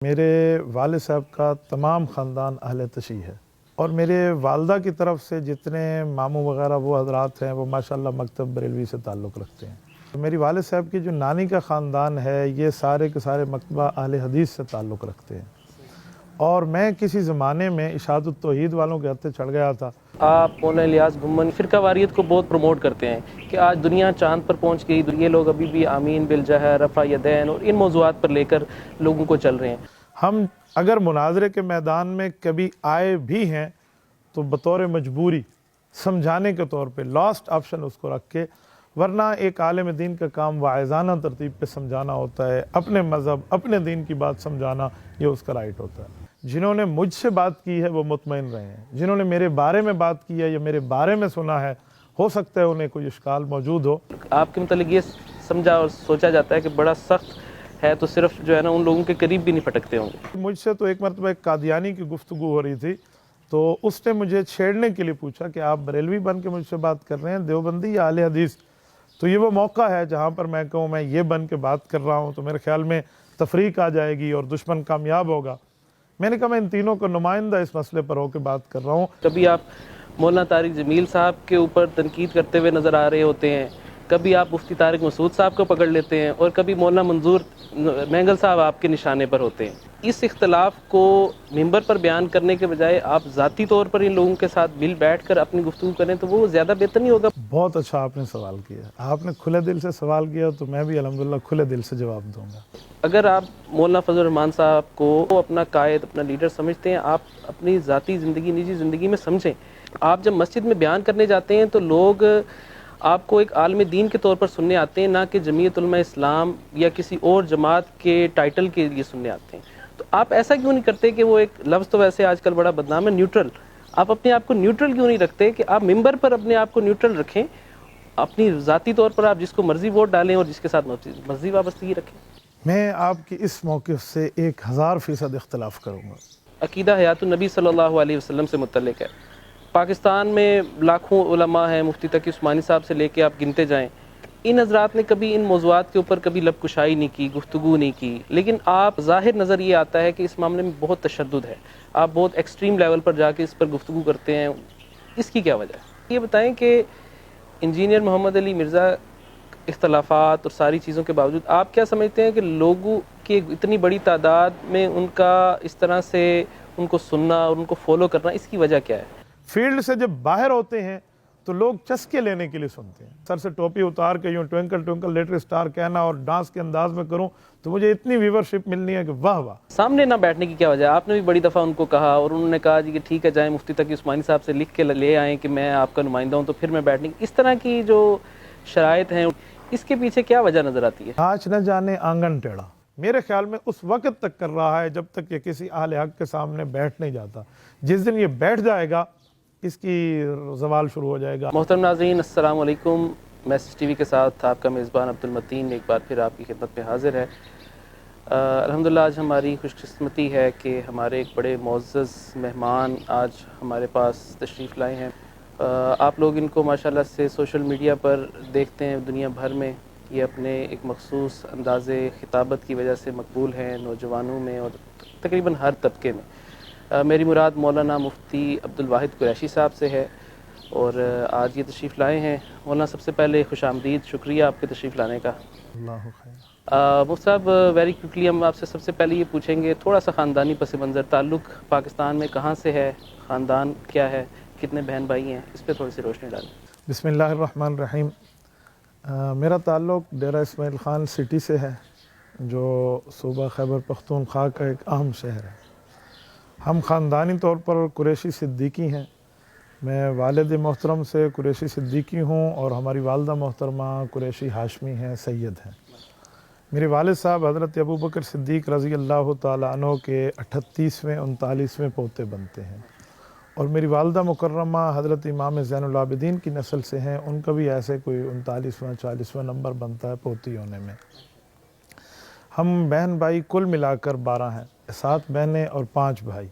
میرے والد صاحب کا تمام خاندان اہل تشیع ہے، اور میرے والدہ کی طرف سے جتنے ماموں وغیرہ وہ حضرات ہیں وہ ماشاءاللہ مکتب بریلوی سے تعلق رکھتے ہیں۔ میری والد صاحب کی جو نانی کا خاندان ہے یہ سارے کے سارے مکتبہ اہل حدیث سے تعلق رکھتے ہیں، اور میں کسی زمانے میں اشاعت التوحید والوں کے ہتھے چڑھ گیا تھا۔ آپ مولانا الیاس گھمن فرقہ واریت کو بہت پروموٹ کرتے ہیں کہ آج دنیا چاند پر پہنچ گئی، یہ لوگ ابھی بھی آمین بالجہر، رفع یدین اور ان موضوعات پر لے کر لوگوں کو چل رہے ہیں۔ ہم اگر مناظرے کے میدان میں کبھی آئے بھی ہیں تو بطور مجبوری سمجھانے کے طور پہ لاسٹ آپشن اس کو رکھ کے، ورنہ ایک عالم دین کا کام واعظانہ ترتیب پہ سمجھانا ہوتا ہے، اپنے مذہب اپنے دین کی بات سمجھانا یہ اس کا رائٹ ہوتا ہے۔ جنہوں نے مجھ سے بات کی ہے وہ مطمئن رہے ہیں، جنہوں نے میرے بارے میں بات کی ہے یا میرے بارے میں سنا ہے، ہو سکتا ہے انہیں کوئی اشکال موجود ہو۔ آپ کے متعلق یہ سمجھا اور سوچا جاتا ہے کہ بڑا سخت ہے، تو صرف جو ہے نا ان لوگوں کے قریب بھی نہیں پھٹکتے ہوں گے۔ مجھ سے تو ایک مرتبہ ایک قادیانی کی گفتگو ہو رہی تھی، تو اس نے مجھے چھیڑنے کے لیے پوچھا کہ آپ بریلوی بن کے مجھ سے بات کر رہے ہیں، دیوبندی یا اہل حدیث؟ تو یہ وہ موقع ہے جہاں پر میں کہوں میں یہ بن کے بات کر رہا ہوں تو میرے خیال میں تفریق آ جائے گی اور دشمن کامیاب ہوگا۔ میں نے کہا میں ان تینوں کا نمائندہ اس مسئلے پر ہو کے بات کر رہا ہوں۔ کبھی آپ مولانا طارق جمیل صاحب کے اوپر تنقید کرتے ہوئے نظر آ رہے ہوتے ہیں، کبھی آپ مفتی طارق مسعود صاحب کو پکڑ لیتے ہیں، اور کبھی مولانا منظور مینگل صاحب آپ کے نشانے پر ہوتے ہیں۔ اس اختلاف کو ممبر پر بیان کرنے کے بجائے آپ ذاتی طور پر ان لوگوں کے ساتھ مل بیٹھ کر اپنی گفتگو کریں تو وہ زیادہ بہتر نہیں ہوگا؟ بہت اچھا آپ نے سوال کیا، آپ نے کھلے دل سے سوال کیا تو میں بھی الحمدللہ کھلے دل سے جواب دوں گا۔ اگر آپ مولانا فضل الرحمان صاحب کو اپنا قائد، اپنا لیڈر سمجھتے ہیں، آپ اپنی ذاتی زندگی، نجی زندگی میں سمجھیں۔ آپ جب مسجد میں بیان کرنے جاتے ہیں تو لوگ آپ کو ایک عالم دین کے طور پر سننے آتے ہیں، نہ کہ جمعیت علماء اسلام یا کسی اور جماعت کے ٹائٹل کے لیے سننے آتے ہیں۔ تو آپ ایسا کیوں نہیں کرتے کہ وہ ایک لفظ تو ویسے آج کل بڑا بدنام ہے، نیوٹرل، آپ اپنے آپ کو نیوٹرل کیوں نہیں رکھتے کہ آپ ممبر پر اپنے آپ کو نیوٹرل رکھیں، اپنی ذاتی طور پر آپ جس کو مرضی ووٹ ڈالیں اور جس کے ساتھ مرضی وابستگی رکھیں؟ میں آپ کی اس موقف سے 1000% اختلاف کروں گا۔ عقیدہ حیات النبی صلی اللہ علیہ وسلم سے متعلق ہے۔ پاکستان میں لاکھوں علماء ہیں، مفتی تقی عثمانی صاحب سے لے کے آپ گنتے جائیں، ان حضرات نے کبھی ان موضوعات کے اوپر کبھی لب کشائی نہیں کی، گفتگو نہیں کی، لیکن آپ ظاہر نظر یہ آتا ہے کہ اس معاملے میں بہت تشدد ہے، آپ بہت ایکسٹریم لیول پر جا کے اس پر گفتگو کرتے ہیں۔ اس کی کیا وجہ ہے؟ یہ بتائیں کہ انجینئر محمد علی مرزا اختلافات اور ساری چیزوں کے باوجود آپ کیا سمجھتے ہیں کہ لوگوں کی اتنی بڑی تعداد میں ان کا اس طرح سے ان کو سننا اور ان کو فالو کرنا، اس کی وجہ کیا ہے؟ فیلڈ سے جب باہر ہوتے ہیں تو لوگ چسکے لینے کے لیے سنتے ہیں۔ سر سے ٹوپی اتار کے یوں ٹوینکل ٹوینکل لٹل اسٹار کہنا اور ڈانس کے انداز میں کروں تو مجھے اتنی ویورشپ ملنی ہے کہ واہ واہ۔ سامنے نہ بیٹھنے کی کیا وجہ ہے؟ آپ نے بھی بڑی دفعہ ان کو کہا اور انہوں نے کہا جی کہ ٹھیک ہے جائیں مفتی تقی عثمانی صاحب سے لکھ کے لے آئیں کہ میں آپ کا نمائندہ ہوں تو پھر میں بیٹھنے کی، اس طرح کی جو شرائط ہیں اس کے پیچھے کیا وجہ نظر آتی ہے؟ آج نہ جانے آنگن ٹیڑھا میرے خیال میں اس وقت تک کر رہا ہے جب تک کہ کسی اہل حق کے سامنے بیٹھ نہیں جاتا۔ جس دن یہ بیٹھ جائے گا اس کی زوال شروع ہو جائے گا۔ محترم ناظرین، السلام علیکم۔ میسج ٹی وی کے ساتھ آپ کا میزبان عبدالمتین ایک بار پھر آپ کی خدمت میں حاضر ہے۔ الحمدللہ آج ہماری خوش قسمتی ہے کہ ہمارے ایک بڑے معزز مہمان آج ہمارے پاس تشریف لائے ہیں۔ آپ لوگ ان کو ماشاءاللہ سے سوشل میڈیا پر دیکھتے ہیں دنیا بھر میں، یہ اپنے ایک مخصوص انداز خطابت کی وجہ سے مقبول ہیں نوجوانوں میں اور تقریباً ہر طبقے میں۔ میری مراد مولانا مفتی عبدالواحد قریشی صاحب سے ہے، اور آج یہ تشریف لائے ہیں۔ مولانا سب سے پہلے خوش آمدید، شکریہ آپ کے تشریف لانے کا۔ اللہ خیر۔ مفتی صاحب، ویری کوئکلی ہم آپ سے سب سے پہلے یہ پوچھیں گے تھوڑا سا خاندانی پس منظر، تعلق پاکستان میں کہاں سے ہے، خاندان کیا ہے، کتنے بہن بھائی ہیں، اس پہ تھوڑی سی روشنی ڈالیں۔ بسم اللہ الرحمن الرحیم۔ میرا تعلق ڈیرہ اسماعیل خان سٹی سے ہے جو صوبہ خیبر پختونخوا کا ایک اہم شہر ہے۔ ہم خاندانی طور پر قریشی صدیقی ہیں۔ میں والد محترم سے قریشی صدیقی ہوں اور ہماری والدہ محترمہ قریشی ہاشمی ہیں، سید ہیں۔ میرے والد صاحب حضرت ابوبکر صدیق رضی اللہ تعالیٰ عنہ کے 38ویں 39ویں پوتے بنتے ہیں، اور میری والدہ مکرمہ حضرت امام زین العابدین کی نسل سے ہیں، ان کا بھی ایسے کوئی 39واں 40واں نمبر بنتا ہے پوتی ہونے میں۔ ہم بہن بھائی کل ملا کر 12 ہیں، 7 بہنیں اور 5 بھائی۔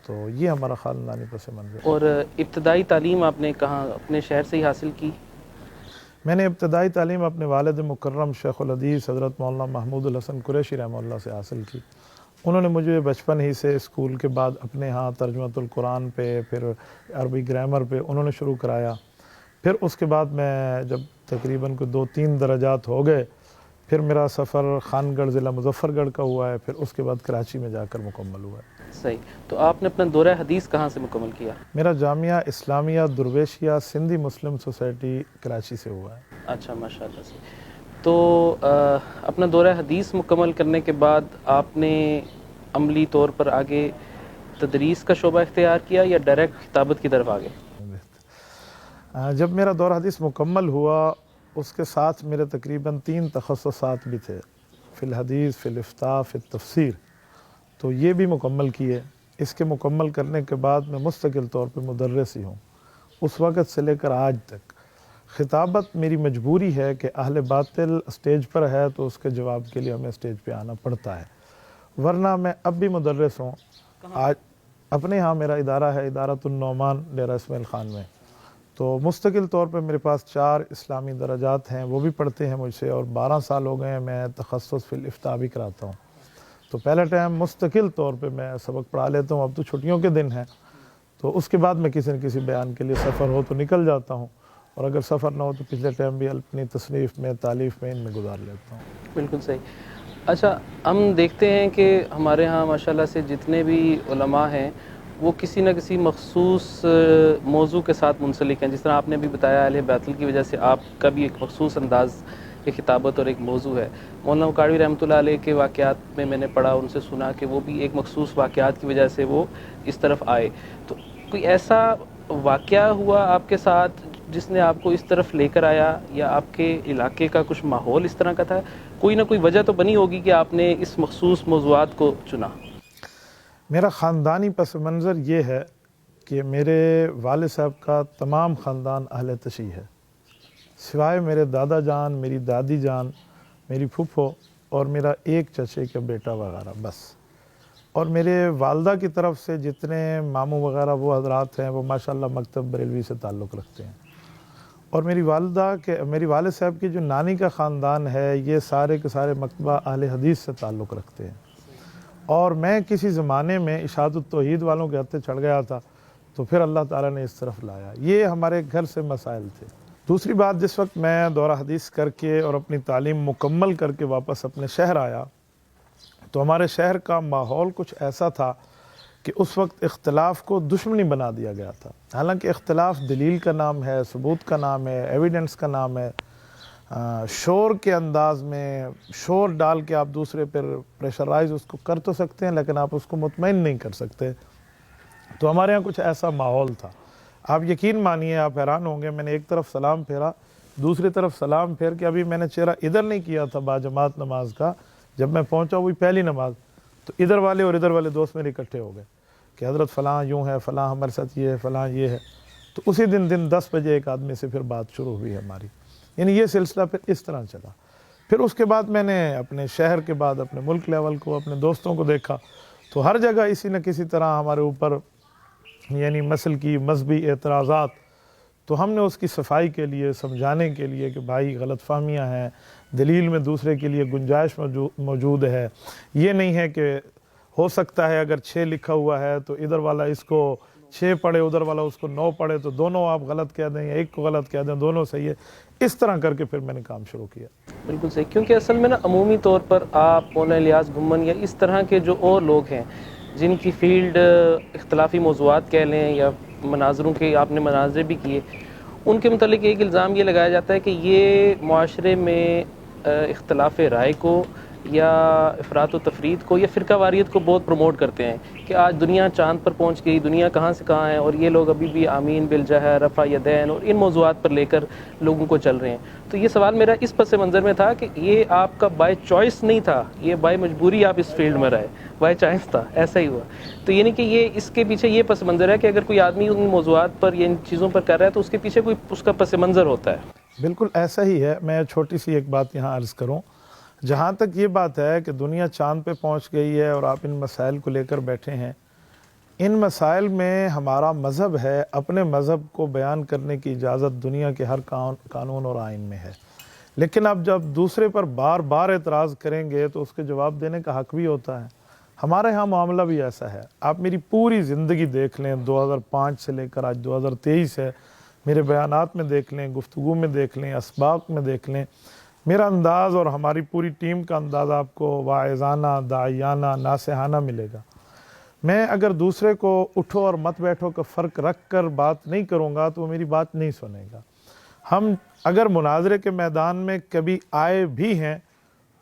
تو یہ ہمارا خاندانی پس منظر ہے۔ اور ابتدائی تعلیم آپ نے کہاں اپنے شہر سے ہی حاصل کی؟ میں نے ابتدائی تعلیم اپنے والد مکرم شیخ الحدیث حضرت مولانا محمود الحسن قریشی رحمہ اللہ سے حاصل کی، انہوں نے مجھے بچپن ہی سے اسکول کے بعد اپنے ہاں ترجمۃ القرآن پہ، پھر عربی گرامر پہ انہوں نے شروع کرایا. پھر اس کے بعد میں جب تقریباً کوئی 2-3 درجات ہو گئے، پھر میرا سفر خانگڑھ ضلع مظفر گڑھ کا ہوا ہے، پھر اس کے بعد کراچی میں جا کر مکمل ہوا ہے. صحیح. تو آپ نے اپنا دورہ حدیث کہاں سے مکمل کیا؟ میرا جامعہ اسلامیہ درویشیہ سندھی مسلم سوسائٹی کراچی سے ہوا ہے. اچھا، ماشاء اللہ سے. تو اپنا دورہ حدیث مکمل کرنے کے بعد آپ نے عملی طور پر آگے تدریس کا شعبہ اختیار کیا یا ڈائریکٹ کتابت کی طرف آگے؟ جب میرا دورہ حدیث مکمل ہوا، اس کے ساتھ میرے تقریباً 3 تخصصات بھی تھے، فی الحدیث، فی الافتاء، فی التفسیر. تو یہ بھی مکمل کیے. اس کے مکمل کرنے کے بعد میں مستقل طور پہ مدرس ہی ہوں. اس وقت سے لے کر آج تک خطابت میری مجبوری ہے کہ اہل باطل اسٹیج پر ہے تو اس کے جواب کے لیے ہمیں اسٹیج پہ آنا پڑتا ہے، ورنہ میں اب بھی مدرس ہوں. آج اپنے ہاں میرا ادارہ ہے، ادارۃ النعمان ڈیرہ اسماعیل خان میں. تو مستقل طور پہ میرے پاس 4 اسلامی درجات ہیں، وہ بھی پڑھتے ہیں مجھ سے، اور 12 سال ہو گئے ہیں میں تخصص فی الافتاء بھی کراتا ہوں. تو پہلا ٹائم مستقل طور پہ میں سبق پڑھا لیتا ہوں. اب تو چھٹیوں کے دن ہیں، تو اس کے بعد میں کسی نہ کسی بیان کے لیے سفر ہو تو نکل جاتا ہوں، اور اگر سفر نہ ہو تو پچھلے ٹائم بھی اپنی تصنیف میں، تالیف میں، ان میں گزار لیتا ہوں. بالکل صحیح. اچھا، ہم دیکھتے ہیں کہ ہمارے ہاں ماشاءاللہ سے جتنے بھی علماء ہیں وہ کسی نہ کسی مخصوص موضوع کے ساتھ منسلک ہیں. جس طرح آپ نے بھی بتایا اہل باطل کی وجہ سے آپ کا بھی ایک مخصوص انداز ایک خطابت اور ایک موضوع ہے. مولانا مکاڑوی رحمۃ اللہ علیہ کے واقعات میں نے پڑھا، ان سے سنا کہ وہ بھی ایک مخصوص واقعات کی وجہ سے وہ اس طرف آئے. تو کوئی ایسا واقعہ ہوا آپ کے ساتھ جس نے آپ کو اس طرف لے کر آیا، یا آپ کے علاقے کا کچھ ماحول اس طرح کا تھا؟ کوئی نہ کوئی وجہ تو بنی ہوگی کہ آپ نے اس مخصوص موضوعات کو چنا. میرا خاندانی پس منظر یہ ہے کہ میرے والد صاحب کا تمام خاندان اہل تشیع ہے، سوائے میرے دادا جان، میری دادی جان، میری پھوپھو اور میرا ایک چچے کا بیٹا وغیرہ بس. اور میرے والدہ کی طرف سے جتنے ماموں وغیرہ وہ حضرات ہیں وہ ماشاءاللہ مکتب بریلوی سے تعلق رکھتے ہیں. اور میری والد صاحب کی جو نانی کا خاندان ہے یہ سارے کے سارے مکتبہ اہل حدیث سے تعلق رکھتے ہیں. اور میں کسی زمانے میں اشاعت التوحید والوں کے ہتھے چڑھ گیا تھا، تو پھر اللہ تعالیٰ نے اس طرف لایا. یہ ہمارے گھر سے مسائل تھے. دوسری بات، جس وقت میں دورہ حدیث کر کے اور اپنی تعلیم مکمل کر کے واپس اپنے شہر آیا تو ہمارے شہر کا ماحول کچھ ایسا تھا کہ اس وقت اختلاف کو دشمنی بنا دیا گیا تھا. حالانکہ اختلاف دلیل کا نام ہے، ثبوت کا نام ہے، ایویڈنس کا نام ہے. شور کے انداز میں شور ڈال کے آپ دوسرے پر پریشرائز اس کو کر تو سکتے ہیں، لیکن آپ اس کو مطمئن نہیں کر سکتے. تو ہمارے ہاں کچھ ایسا ماحول تھا. آپ یقین مانیے، آپ حیران ہوں گے، میں نے ایک طرف سلام پھیرا، دوسری طرف سلام پھیر کے ابھی میں نے چہرہ ادھر نہیں کیا تھا باجماعت نماز کا، جب میں پہنچا وہی پہلی نماز، تو ادھر والے اور ادھر والے دوست میرے اکٹھے ہو گئے کہ حضرت فلاں یوں ہے، فلاں ہمارے ساتھ یہ ہے، فلاں یہ ہے. تو اسی دن 10 بجے ایک آدمی سے پھر بات شروع ہوئی ہماری. یعنی یہ سلسلہ پھر اس طرح چلا. پھر اس کے بعد میں نے اپنے شہر کے بعد اپنے ملک لیول کو، اپنے دوستوں کو دیکھا، تو ہر جگہ اسی نہ کسی طرح ہمارے اوپر یعنی مسلکی مذہبی اعتراضات. تو ہم نے اس کی صفائی کے لیے، سمجھانے کے لیے کہ بھائی غلط فہمیاں ہیں، دلیل میں دوسرے کے لیے گنجائش موجود ہے. یہ نہیں ہے کہ ہو سکتا ہے اگر 6 لکھا ہوا ہے تو ادھر والا اس کو 6 پڑھے، ادھر والا اس کو 9 پڑھے، تو دونوں آپ غلط کہہ دیں یا ایک کو غلط کہہ دیں، دونوں صحیح ہے. اس طرح کر کے پھر میں نے کام شروع کیا. بالکل صحیح. کیونکہ اصل میں نا عمومی طور پر آپ، مولانا الیاس گھمن یا اس طرح کے جو اور لوگ ہیں جن کی فیلڈ اختلافی موضوعات کہہ لیں یا مناظروں کے آپ نے مناظر بھی کیے، ان کے متعلق ایک الزام یہ لگایا جاتا ہے کہ یہ معاشرے میں اختلاف رائے کو یا افراط و تفرید کو یا فرقہ واریت کو بہت پروموٹ کرتے ہیں کہ آج دنیا چاند پر پہنچ گئی، دنیا کہاں سے کہاں ہے، اور یہ لوگ ابھی بھی آمین بالجہر، رفع یدین اور ان موضوعات پر لے کر لوگوں کو چل رہے ہیں. تو یہ سوال میرا اس پس منظر میں تھا کہ یہ آپ کا بائی چوائس نہیں تھا، یہ بائی مجبوری آپ اس فیلڈ میں رہے، بائی چانس تھا، ایسا ہی ہوا. تو یعنی کہ یہ اس کے پیچھے یہ پس منظر ہے کہ اگر کوئی آدمی ان موضوعات پر یا ان چیزوں پر کر رہا ہے تو اس کے پیچھے کوئی اس کا پس منظر ہوتا ہے. بالکل ایسا ہی ہے. میں چھوٹی سی ایک بات یہاں عرض کروں. جہاں تک یہ بات ہے کہ دنیا چاند پہ پہنچ گئی ہے اور آپ ان مسائل کو لے کر بیٹھے ہیں، ان مسائل میں ہمارا مذہب ہے، اپنے مذہب کو بیان کرنے کی اجازت دنیا کے ہر قانون اور آئین میں ہے. لیکن اب جب دوسرے پر بار بار اعتراض کریں گے تو اس کے جواب دینے کا حق بھی ہوتا ہے. ہمارے ہاں معاملہ بھی ایسا ہے. آپ میری پوری زندگی دیکھ لیں, 2005 سے لے کر آج 2023 ہے, میرے بیانات میں دیکھ لیں, گفتگو میں دیکھ لیں, اسباق میں دیکھ لیں, میرا انداز اور ہماری پوری ٹیم کا انداز آپ کو واعظانہ, داعیانہ, ناصحانہ ملے گا. میں اگر دوسرے کو اٹھو اور مت بیٹھو کا فرق رکھ کر بات نہیں کروں گا تو وہ میری بات نہیں سنے گا. ہم اگر مناظرے کے میدان میں کبھی آئے بھی ہیں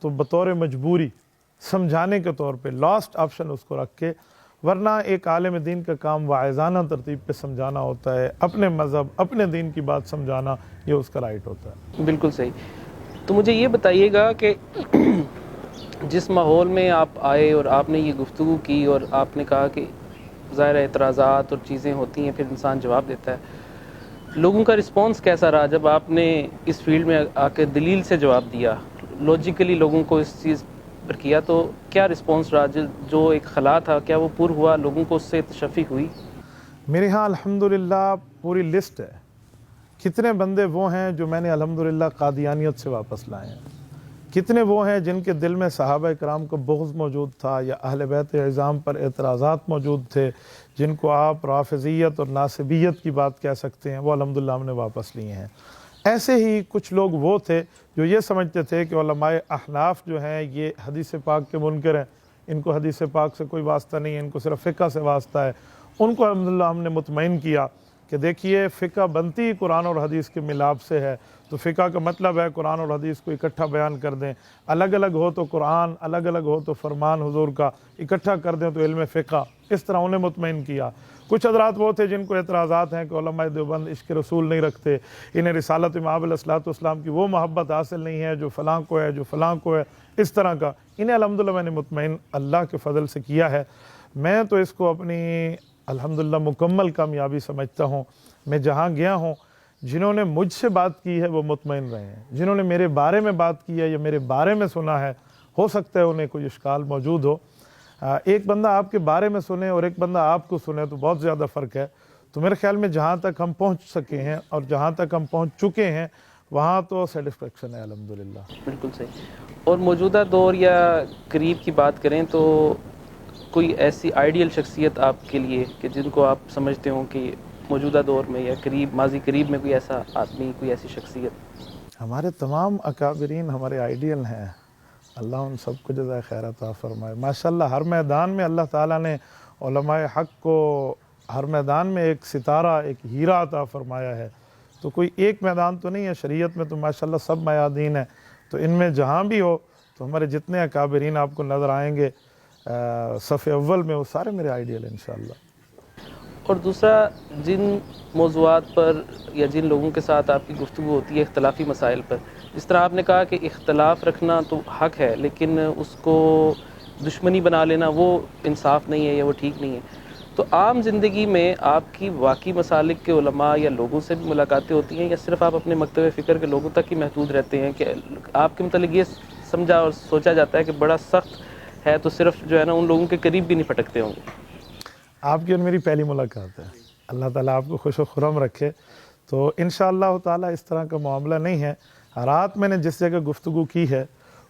تو بطور مجبوری, سمجھانے کے طور پہ, لاسٹ آپشن اس کو رکھ کے, ورنہ ایک عالم دین کا کام واعظانہ ترتیب پہ سمجھانا ہوتا ہے, اپنے مذہب, اپنے دین کی بات سمجھانا, یہ اس کا رائٹ ہوتا ہے. بالکل صحیح. تو مجھے یہ بتائیے گا کہ جس ماحول میں آپ آئے اور آپ نے یہ گفتگو کی اور آپ نے کہا کہ ظاہر اعتراضات اور چیزیں ہوتی ہیں, پھر انسان جواب دیتا ہے, لوگوں کا رسپانس کیسا رہا جب آپ نے اس فیلڈ میں آ کے دلیل سے جواب دیا, لاجیکلی لوگوں کو اس چیز پر کیا, تو کیا رسپانس رہا؟ جو ایک خلا تھا کیا وہ پر ہوا, لوگوں کو اس سے تشفی ہوئی؟ میرے ہاں الحمدللہ پوری لسٹ ہے. کتنے بندے وہ ہیں جو میں نے الحمدللہ قادیانیت سے واپس لائے ہیں, کتنے وہ ہیں جن کے دل میں صحابہ کرام کو بغض موجود تھا یا اہل بیت اعظام پر اعتراضات موجود تھے, جن کو آپ رافضیت اور ناصبیت کی بات کہہ سکتے ہیں, وہ الحمدللہ ہم نے واپس لیے ہیں. ایسے ہی کچھ لوگ وہ تھے جو یہ سمجھتے تھے کہ علماء احناف جو ہیں یہ حدیث پاک کے منکر ہیں, ان کو حدیث پاک سے کوئی واسطہ نہیں ہے, ان کو صرف فقہ سے واسطہ ہے. ان کو الحمدللہ ہم نے مطمئن کیا کہ دیکھیے فقہ بنتی قرآن اور حدیث کے ملاپ سے ہے, تو فقہ کا مطلب ہے قرآن اور حدیث کو اکٹھا بیان کر دیں, الگ الگ ہو تو قرآن, الگ الگ ہو تو فرمان حضور کا, اکٹھا کر دیں تو علم فقہ. اس طرح انہیں مطمئن کیا. کچھ حضرات وہ تھے جن کو اعتراضات ہیں کہ علماء دیوبند عشق رسول نہیں رکھتے, انہیں رسالت امام علیہ الصلوۃ والسلام کی وہ محبت حاصل نہیں ہے جو فلاں کو ہے, جو فلاں کو ہے, اس طرح کا. انہیں الحمدللہ میں نے مطمئن اللہ کے فضل سے کیا ہے. میں تو اس کو اپنی الحمدللہ مکمل کامیابی سمجھتا ہوں. میں جہاں گیا ہوں, جنہوں نے مجھ سے بات کی ہے وہ مطمئن رہے ہیں, جنہوں نے میرے بارے میں بات کی ہے یا میرے بارے میں سنا ہے, ہو سکتا ہے انہیں کوئی اشکال موجود ہو. ایک بندہ آپ کے بارے میں سنے اور ایک بندہ آپ کو سنے تو بہت زیادہ فرق ہے. تو میرے خیال میں جہاں تک ہم پہنچ سکے ہیں اور جہاں تک ہم پہنچ چکے ہیں وہاں تو سیٹسفیکشن ہے الحمدللہ. بالکل صحیح. اور موجودہ دور یا قریب کی بات کریں تو کوئی ایسی آئیڈیل شخصیت آپ کے لیے کہ جن کو آپ سمجھتے ہوں کہ موجودہ دور میں یا قریب, ماضی قریب میں کوئی ایسا آدمی, کوئی ایسی شخصیت؟ ہمارے تمام اکابرین ہمارے آئیڈیل ہیں, اللہ ان سب کو جزائے خیر عطا فرمائے. ماشاءاللہ ہر میدان میں اللہ تعالیٰ نے علماء حق کو ہر میدان میں ایک ستارہ, ایک ہیرا عطا فرمایا ہے. تو کوئی ایک میدان تو نہیں ہے, شریعت میں تو ماشاءاللہ سب میادین ہیں. تو ان میں جہاں بھی ہو تو ہمارے جتنے اکابرین آپ کو نظر آئیں گے صف اول میں, وہ سارے میرے آئیڈیل ہیں انشاءاللہ. اور دوسرا, جن موضوعات پر یا جن لوگوں کے ساتھ آپ کی گفتگو ہوتی ہے اختلافی مسائل پر, جس طرح آپ نے کہا کہ اختلاف رکھنا تو حق ہے لیکن اس کو دشمنی بنا لینا وہ انصاف نہیں ہے یا وہ ٹھیک نہیں ہے, تو عام زندگی میں آپ کی واقعی مسالک کے علماء یا لوگوں سے بھی ملاقاتیں ہوتی ہیں یا صرف آپ اپنے مکتب فکر کے لوگوں تک ہی محدود رہتے ہیں کہ آپ کے متعلق یہ سمجھا اور سوچا جاتا ہے کہ بڑا سخت ہے تو صرف جو ہے نا ان لوگوں کے قریب بھی نہیں پھٹکتے ہوں گے؟ آپ کی اور میری پہلی ملاقات ہے, اللہ تعالیٰ آپ کو خوش و خرم رکھے. تو انشاءاللہ تعالیٰ اس طرح کا معاملہ نہیں ہے. رات میں نے جس جگہ گفتگو کی ہے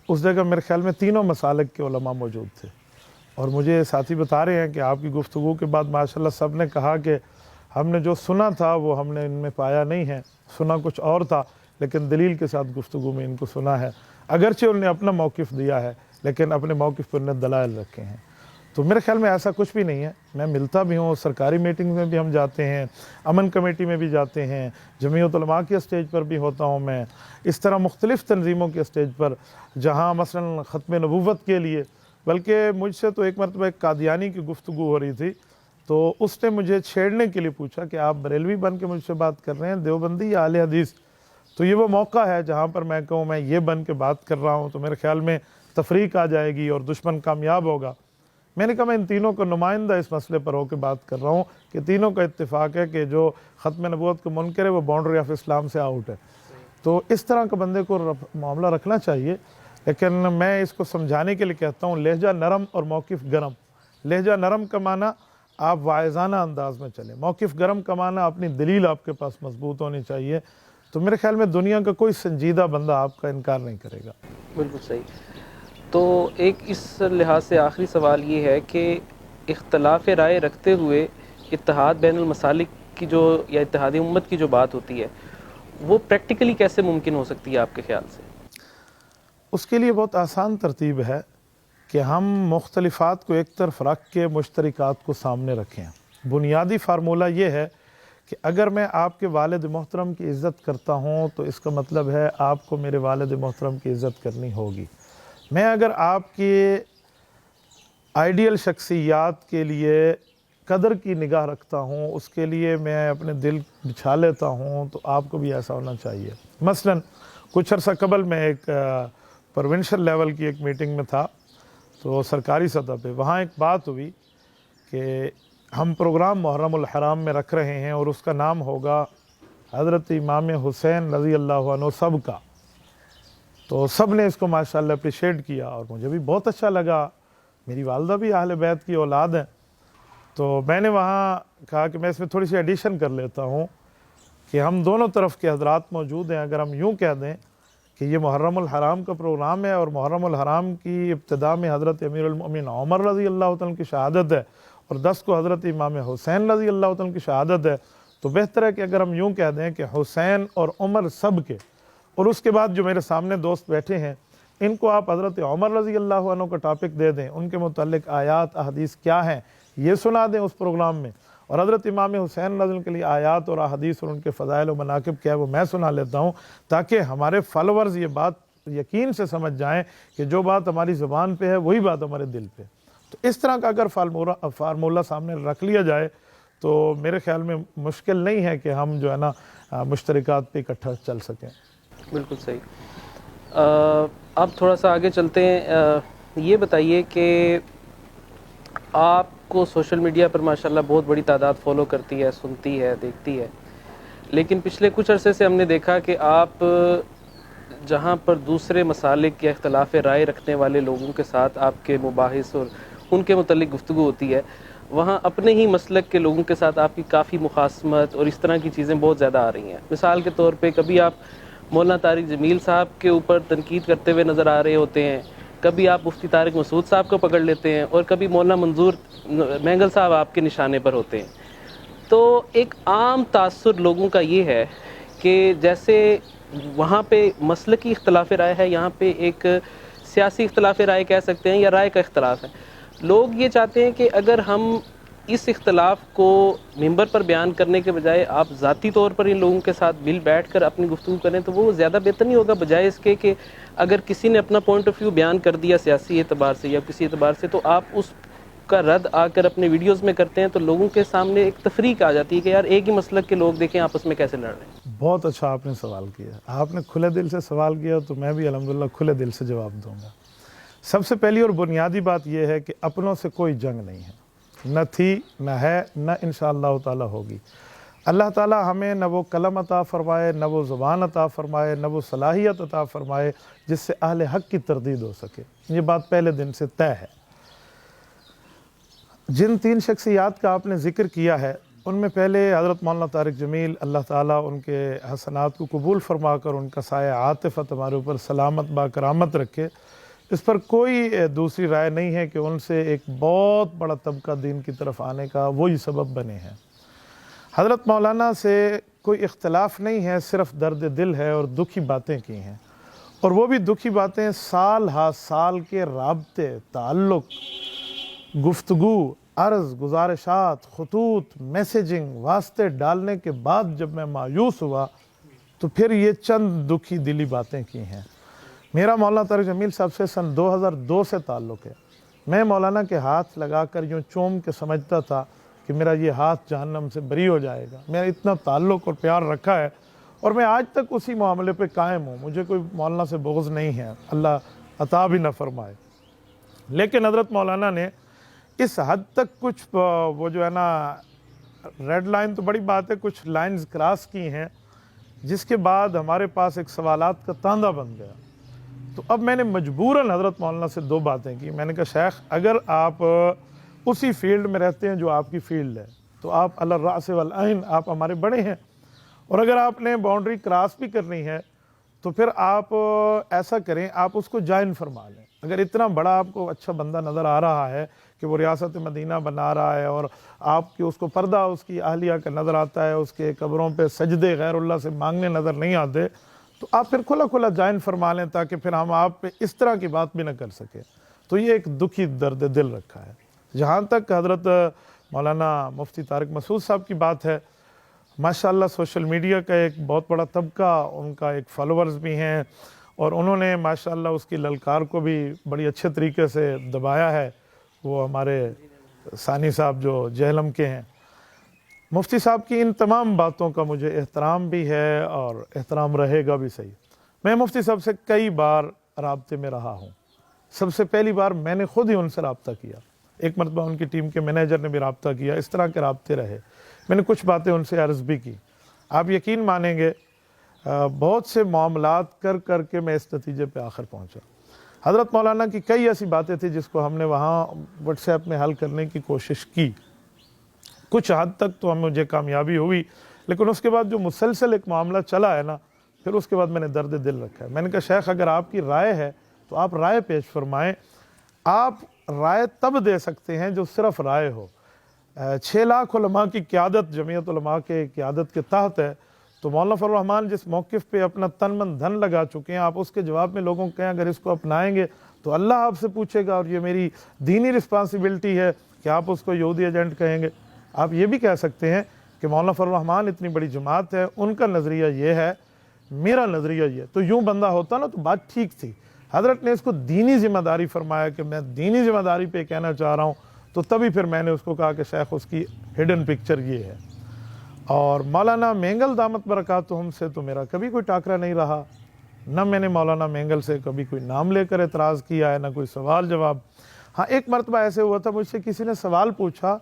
اس جگہ میرے خیال میں تینوں مسالک کے علماء موجود تھے, اور مجھے ساتھی بتا رہے ہیں کہ آپ کی گفتگو کے بعد ماشاءاللہ سب نے کہا کہ ہم نے جو سنا تھا وہ ہم نے ان میں پایا نہیں ہے, سنا کچھ اور تھا لیکن دلیل کے ساتھ گفتگو میں ان کو سنا ہے. اگرچہ انہوں نے اپنا موقف دیا ہے لیکن اپنے موقف پر انہوں نے دلائل رکھے ہیں. تو میرے خیال میں ایسا کچھ بھی نہیں ہے. میں ملتا بھی ہوں, سرکاری میٹنگ میں بھی ہم جاتے ہیں, امن کمیٹی میں بھی جاتے ہیں, جمعیت علماء کے اسٹیج پر بھی ہوتا ہوں میں, اس طرح مختلف تنظیموں کے اسٹیج پر, جہاں مثلا ختم نبوت کے لیے, بلکہ مجھ سے تو ایک مرتبہ ایک قادیانی کی گفتگو ہو رہی تھی تو اس نے مجھے چھیڑنے کے لیے پوچھا کہ آپ بریلوی بن کے مجھ سے بات کر رہے ہیں, دیوبندی یا اہل حدیث؟ تو یہ وہ موقع ہے جہاں پر میں کہوں میں یہ بن کے بات کر رہا ہوں تو میرے خیال میں تفریق آ جائے گی اور دشمن کامیاب ہوگا. میں نے کہا میں ان تینوں کو نمائندہ اس مسئلے پر ہو کے بات کر رہا ہوں کہ تینوں کا اتفاق ہے کہ جو ختم نبوت کو منکر ہے وہ باؤنڈری آف اسلام سے آؤٹ ہے. تو اس طرح کا بندے کو معاملہ رکھنا چاہیے, لیکن میں اس کو سمجھانے کے لیے کہتا ہوں لہجہ نرم اور موقف گرم. لہجہ نرم کا معنی آپ واعظانہ انداز میں چلیں, موقف گرم کا معنی اپنی دلیل آپ کے پاس مضبوط ہونی چاہیے. تو میرے خیال میں دنیا کا کوئی سنجیدہ بندہ آپ کا انکار نہیں کرے گا. بالکل صحیح. تو ایک اس لحاظ سے آخری سوال یہ ہے کہ اختلاف رائے رکھتے ہوئے اتحاد بین المسالک کی جو یا اتحاد امت کی جو بات ہوتی ہے وہ پریکٹیکلی کیسے ممکن ہو سکتی ہے آپ کے خیال سے؟ اس کے لیے بہت آسان ترتیب ہے کہ ہم مختلفات کو ایک طرف رکھ کے مشترکات کو سامنے رکھیں. بنیادی فارمولہ یہ ہے کہ اگر میں آپ کے والد محترم کی عزت کرتا ہوں تو اس کا مطلب ہے آپ کو میرے والد محترم کی عزت کرنی ہوگی. میں اگر آپ کی آئیڈیل شخصیات کے لیے قدر کی نگاہ رکھتا ہوں، اس کے لیے میں اپنے دل بچھا لیتا ہوں، تو آپ کو بھی ایسا ہونا چاہیے. مثلا کچھ عرصہ قبل میں ایک پروونشل لیول کی ایک میٹنگ میں تھا، تو سرکاری سطح پہ وہاں ایک بات ہوئی کہ ہم پروگرام محرم الحرام میں رکھ رہے ہیں اور اس کا نام ہوگا حضرت امام حسین رضی اللہ عنہ سب کا. تو سب نے اس کو ماشاءاللہ اپریشیٹ کیا اور مجھے بھی بہت اچھا لگا. میری والدہ بھی اہل بیت کی اولاد ہیں، تو میں نے وہاں کہا کہ میں اس میں تھوڑی سی ایڈیشن کر لیتا ہوں کہ ہم دونوں طرف کے حضرات موجود ہیں. اگر ہم یوں کہہ دیں کہ یہ محرم الحرام کا پروگرام ہے اور محرم الحرام کی ابتدا میں حضرت امیر المؤمنین عمر رضی اللہ عنہ کی شہادت ہے اور 10 کو حضرت امام حسین رضی اللہ عنہ کی شہادت ہے، تو بہتر ہے کہ اگر ہم یوں کہہ دیں کہ حسین اور عمر سب کے، اور اس کے بعد جو میرے سامنے دوست بیٹھے ہیں ان کو آپ حضرت عمر رضی اللہ عنہ کا ٹاپک دے دیں، ان کے متعلق آیات احادیث کیا ہیں یہ سنا دیں اس پروگرام میں، اور حضرت امام حسین رضی اللہ کے لیے آیات اور احادیث اور ان کے فضائل و مناقب کیا ہے وہ میں سنا لیتا ہوں، تاکہ ہمارے فالورز یہ بات یقین سے سمجھ جائیں کہ جو بات ہماری زبان پہ ہے وہی بات ہمارے دل پہ. تو اس طرح کا اگر فارمولہ سامنے رکھ لیا جائے تو میرے خیال میں مشکل نہیں ہے کہ ہم جو ہے نا مشترکات پہ اکٹھا چل سکیں. بالکل صحیح. اب تھوڑا سا آگے چلتے ہیں. یہ بتائیے کہ آپ کو سوشل میڈیا پر ماشاءاللہ بہت بڑی تعداد فالو کرتی ہے، سنتی ہے، دیکھتی ہے، لیکن پچھلے کچھ عرصے سے ہم نے دیکھا کہ آپ جہاں پر دوسرے مسالک یا اختلاف رائے رکھنے والے لوگوں کے ساتھ آپ کے مباحث اور ان کے متعلق گفتگو ہوتی ہے، وہاں اپنے ہی مسلک کے لوگوں کے ساتھ آپ کی کافی مخاصمت اور اس طرح کی چیزیں بہت زیادہ آ رہی ہیں. مثال کے طور پہ کبھی آپ مولانا طارق جمیل صاحب کے اوپر تنقید کرتے ہوئے نظر آ رہے ہوتے ہیں، کبھی آپ مفتی طارق مسعود صاحب کو پکڑ لیتے ہیں، اور کبھی مولانا منظور مینگل صاحب آپ کے نشانے پر ہوتے ہیں. تو ایک عام تاثر لوگوں کا یہ ہے کہ جیسے وہاں پہ مسلکی اختلاف رائے ہے، یہاں پہ ایک سیاسی اختلاف رائے کہہ سکتے ہیں یا رائے کا اختلاف ہے. لوگ یہ چاہتے ہیں کہ اگر ہم اس اختلاف کو ممبر پر بیان کرنے کے بجائے آپ ذاتی طور پر ان لوگوں کے ساتھ مل بیٹھ کر اپنی گفتگو کریں تو وہ زیادہ بہتر نہیں ہوگا، بجائے اس کے کہ اگر کسی نے اپنا پوائنٹ آف ویو بیان کر دیا سیاسی اعتبار سے یا کسی اعتبار سے، تو آپ اس کا رد آ کر اپنے ویڈیوز میں کرتے ہیں تو لوگوں کے سامنے ایک تفریق آ جاتی ہے کہ یار ایک ہی مسلک کے لوگ دیکھیں آپس میں کیسے لڑ رہے ہیں. بہت اچھا آپ نے سوال کیا، آپ نے کھلے دل سے سوال کیا تو میں بھی الحمدللہ کھلے دل سے جواب دوں گا. سب سے پہلی اور بنیادی بات یہ ہے کہ اپنوں سے کوئی جنگ نہیں ہے، نہ تھی، نہ ہے، نہ انشاءاللہ تعالی ہوگی. اللہ تعالی ہمیں نہ وہ قلم عطا فرمائے، نہ وہ زبان عطا فرمائے، نہ وہ صلاحیت عطا فرمائے جس سے اہل حق کی تردید ہو سکے. یہ بات پہلے دن سے طے ہے. جن 3 شخصیات کا آپ نے ذکر کیا ہے ان میں پہلے حضرت مولانا طارق جمیل، اللہ تعالیٰ ان کے حسنات کو قبول فرما کر ان کا سایہ عاطفت ہمارے اوپر سلامت با کرامت رکھے. اس پر کوئی دوسری رائے نہیں ہے کہ ان سے ایک بہت بڑا طبقہ دین کی طرف آنے کا وہی سبب بنے ہیں. حضرت مولانا سے کوئی اختلاف نہیں ہے، صرف درد دل ہے اور دکھی باتیں کی ہیں، اور وہ بھی دکھی باتیں سال ہا سال کے رابطے، تعلق، گفتگو، عرض، گزارشات، خطوط، میسیجنگ، واسطے ڈالنے کے بعد جب میں مایوس ہوا تو پھر یہ چند دکھی دلی باتیں کی ہیں. میرا مولانا طارق جمیل صاحب سے سن 2002 سے تعلق ہے. میں مولانا کے ہاتھ لگا کر یوں چوم کے سمجھتا تھا کہ میرا یہ ہاتھ جہنم سے بری ہو جائے گا. میرا اتنا تعلق اور پیار رکھا ہے اور میں آج تک اسی معاملے پہ قائم ہوں. مجھے کوئی مولانا سے بغض نہیں ہے، اللہ عطا بھی نہ فرمائے. لیکن حضرت مولانا نے اس حد تک کچھ وہ جو ہے نا ریڈ لائن تو بڑی بات ہے، کچھ لائنز کراس کی ہیں جس کے بعد ہمارے پاس ایک سوالات کا تاندا بن گیا. تو اب میں نے مجبوراً حضرت مولانا سے 2 باتیں کی. میں نے کہا شیخ اگر آپ اسی فیلڈ میں رہتے ہیں جو آپ کی فیلڈ ہے تو آپ علی الرأس والعین، آپ ہمارے بڑے ہیں، اور اگر آپ نے باؤنڈری کراس بھی کرنی ہے تو پھر آپ ایسا کریں، آپ اس کو جائن فرما لیں. اگر اتنا بڑا آپ کو اچھا بندہ نظر آ رہا ہے کہ وہ ریاست مدینہ بنا رہا ہے اور آپ کی اس کو پردہ اس کی اہلیہ کا نظر آتا ہے، اس کے قبروں پہ سجدے غیر اللہ سے مانگنے نظر نہیں آتے، تو آپ پھر کھلا کھلا جوائن فرما لیں تاکہ پھر ہم آپ پہ اس طرح کی بات بھی نہ کر سکیں۔ تو یہ ایک دکھی درد دل رکھا ہے۔ جہاں تک حضرت مولانا مفتی طارق مسعود صاحب کی بات ہے، ماشاءاللہ سوشل میڈیا کا ایک بہت بڑا طبقہ، ان کا ایک فالوورز بھی ہیں، اور انہوں نے ماشاءاللہ اس کی للکار کو بھی بڑی اچھے طریقے سے دبایا ہے۔ وہ ہمارے ثانی صاحب جو جہلم کے ہیں، مفتی صاحب کی ان تمام باتوں کا مجھے احترام بھی ہے اور احترام رہے گا بھی صحیح۔ میں مفتی صاحب سے کئی بار رابطے میں رہا ہوں۔ سب سے پہلی بار میں نے خود ہی ان سے رابطہ کیا، ایک مرتبہ ان کی ٹیم کے مینیجر نے بھی رابطہ کیا، اس طرح کے رابطے رہے۔ میں نے کچھ باتیں ان سے عرض بھی کی۔ آپ یقین مانیں گے بہت سے معاملات کر کر کے میں اس نتیجے پہ آخر پہنچا۔ حضرت مولانا کی کئی ایسی باتیں تھیں جس کو ہم نے وہاں واٹس ایپ میں حل کرنے کی کوشش کی، کچھ حد تک تو مجھے کامیابی ہوئی، لیکن اس کے بعد جو مسلسل ایک معاملہ چلا ہے نا، پھر اس کے بعد میں نے درد دل رکھا ہے۔ میں نے کہا شیخ اگر آپ کی رائے ہے تو آپ رائے پیش فرمائیں۔ آپ رائے تب دے سکتے ہیں جو صرف رائے ہو۔ 6 لاکھ علماء کی قیادت جمعیت علماء کے قیادت کے تحت ہے، تو مولانا فضل الرحمان جس موقف پہ اپنا تن من دھن لگا چکے ہیں، آپ اس کے جواب میں لوگوں کو کہیں اگر اس کو اپنائیں گے تو اللہ آپ سے پوچھے گا، اور یہ میری دینی رسپانسبلٹی ہے کہ آپ اس کو یہودی ایجنٹ کہیں گے۔ آپ یہ بھی کہہ سکتے ہیں کہ مولانا فضل الرحمان اتنی بڑی جماعت ہے، ان کا نظریہ یہ ہے، میرا نظریہ یہ ہے، تو یوں بندہ ہوتا نا تو بات ٹھیک تھی۔ حضرت نے اس کو دینی ذمہ داری فرمایا کہ میں دینی ذمہ داری پہ کہنا چاہ رہا ہوں، تو تبھی پھر میں نے اس کو کہا کہ شیخ اس کی ہڈن پکچر یہ ہے۔ اور مولانا مینگل دامت برکاتہم سے تو میرا کبھی کوئی ٹاکرا نہیں رہا، نہ میں نے مولانا مینگل سے کبھی کوئی نام لے کر اعتراض کیا ہے، نہ کوئی سوال جواب۔ ہاں ایک مرتبہ ایسے ہوا تھا، مجھ سے کسی نے سوال پوچھا،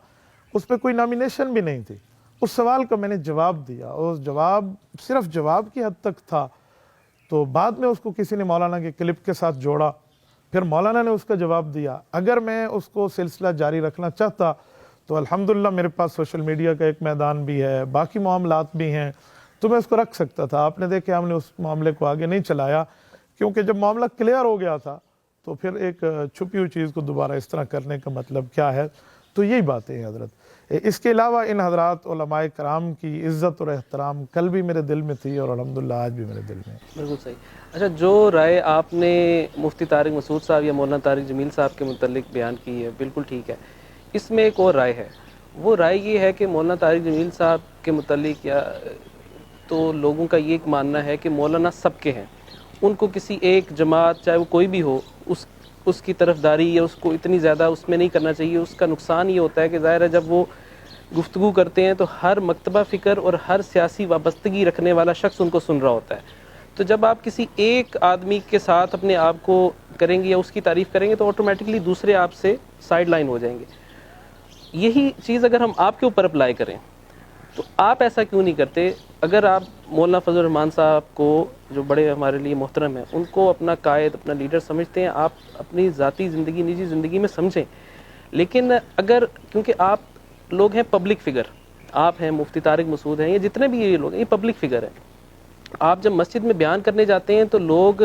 اس پہ کوئی نامینیشن بھی نہیں تھی، اس سوال کا میں نے جواب دیا، اور جواب صرف جواب کی حد تک تھا، تو بعد میں اس کو کسی نے مولانا کے کلپ کے ساتھ جوڑا، پھر مولانا نے اس کا جواب دیا۔ اگر میں اس کو سلسلہ جاری رکھنا چاہتا تو الحمدللہ میرے پاس سوشل میڈیا کا ایک میدان بھی ہے، باقی معاملات بھی ہیں، تو میں اس کو رکھ سکتا تھا۔ آپ نے دیکھا ہم نے اس معاملے کو آگے نہیں چلایا، کیونکہ جب معاملہ کلیئر ہو گیا تھا تو پھر ایک چھپی ہوئی چیز کو دوبارہ اس طرح کرنے کا مطلب کیا ہے۔ تو یہی باتیں ہیں حضرت۔ اس کے علاوہ ان حضرات علماء کرام کی عزت اور احترام کل بھی میرے دل میں تھی، اور الحمدللہ آج بھی میرے دل میں ہے۔ بالکل صحیح۔ اچھا، جو رائے آپ نے مفتی طارق مسعود صاحب یا مولانا طارق جمیل صاحب کے متعلق بیان کی ہے، بالکل ٹھیک ہے۔ اس میں ایک اور رائے ہے، وہ رائے یہ ہے کہ مولانا طارق جمیل صاحب کے متعلق یا تو لوگوں کا یہ ایک ماننا ہے کہ مولانا سب کے ہیں، ان کو کسی ایک جماعت چاہے وہ کوئی بھی ہو اس کی طرفداری یا اس کو اتنی زیادہ اس میں نہیں کرنا چاہیے۔ اس کا نقصان یہ ہوتا ہے کہ ظاہر ہے جب وہ گفتگو کرتے ہیں تو ہر مکتبہ فکر اور ہر سیاسی وابستگی رکھنے والا شخص ان کو سن رہا ہوتا ہے، تو جب آپ کسی ایک آدمی کے ساتھ اپنے آپ کو کریں گے یا اس کی تعریف کریں گے تو آٹومیٹکلی دوسرے آپ سے سائیڈ لائن ہو جائیں گے۔ یہی چیز اگر ہم آپ کے اوپر اپلائی کریں تو آپ ایسا کیوں نہیں کرتے؟ اگر آپ مولانا فضل الرحمان صاحب کو، جو بڑے ہمارے لیے محترم ہیں، ان کو اپنا قائد اپنا لیڈر سمجھتے ہیں، آپ اپنی ذاتی زندگی نجی زندگی میں سمجھیں، لیکن اگر کیونکہ آپ لوگ ہیں پبلک فگر، آپ ہیں مفتی طارق مسعود ہیں، یہ جتنے بھی یہ لوگ ہیں یہ پبلک فگر ہیں، آپ جب مسجد میں بیان کرنے جاتے ہیں تو لوگ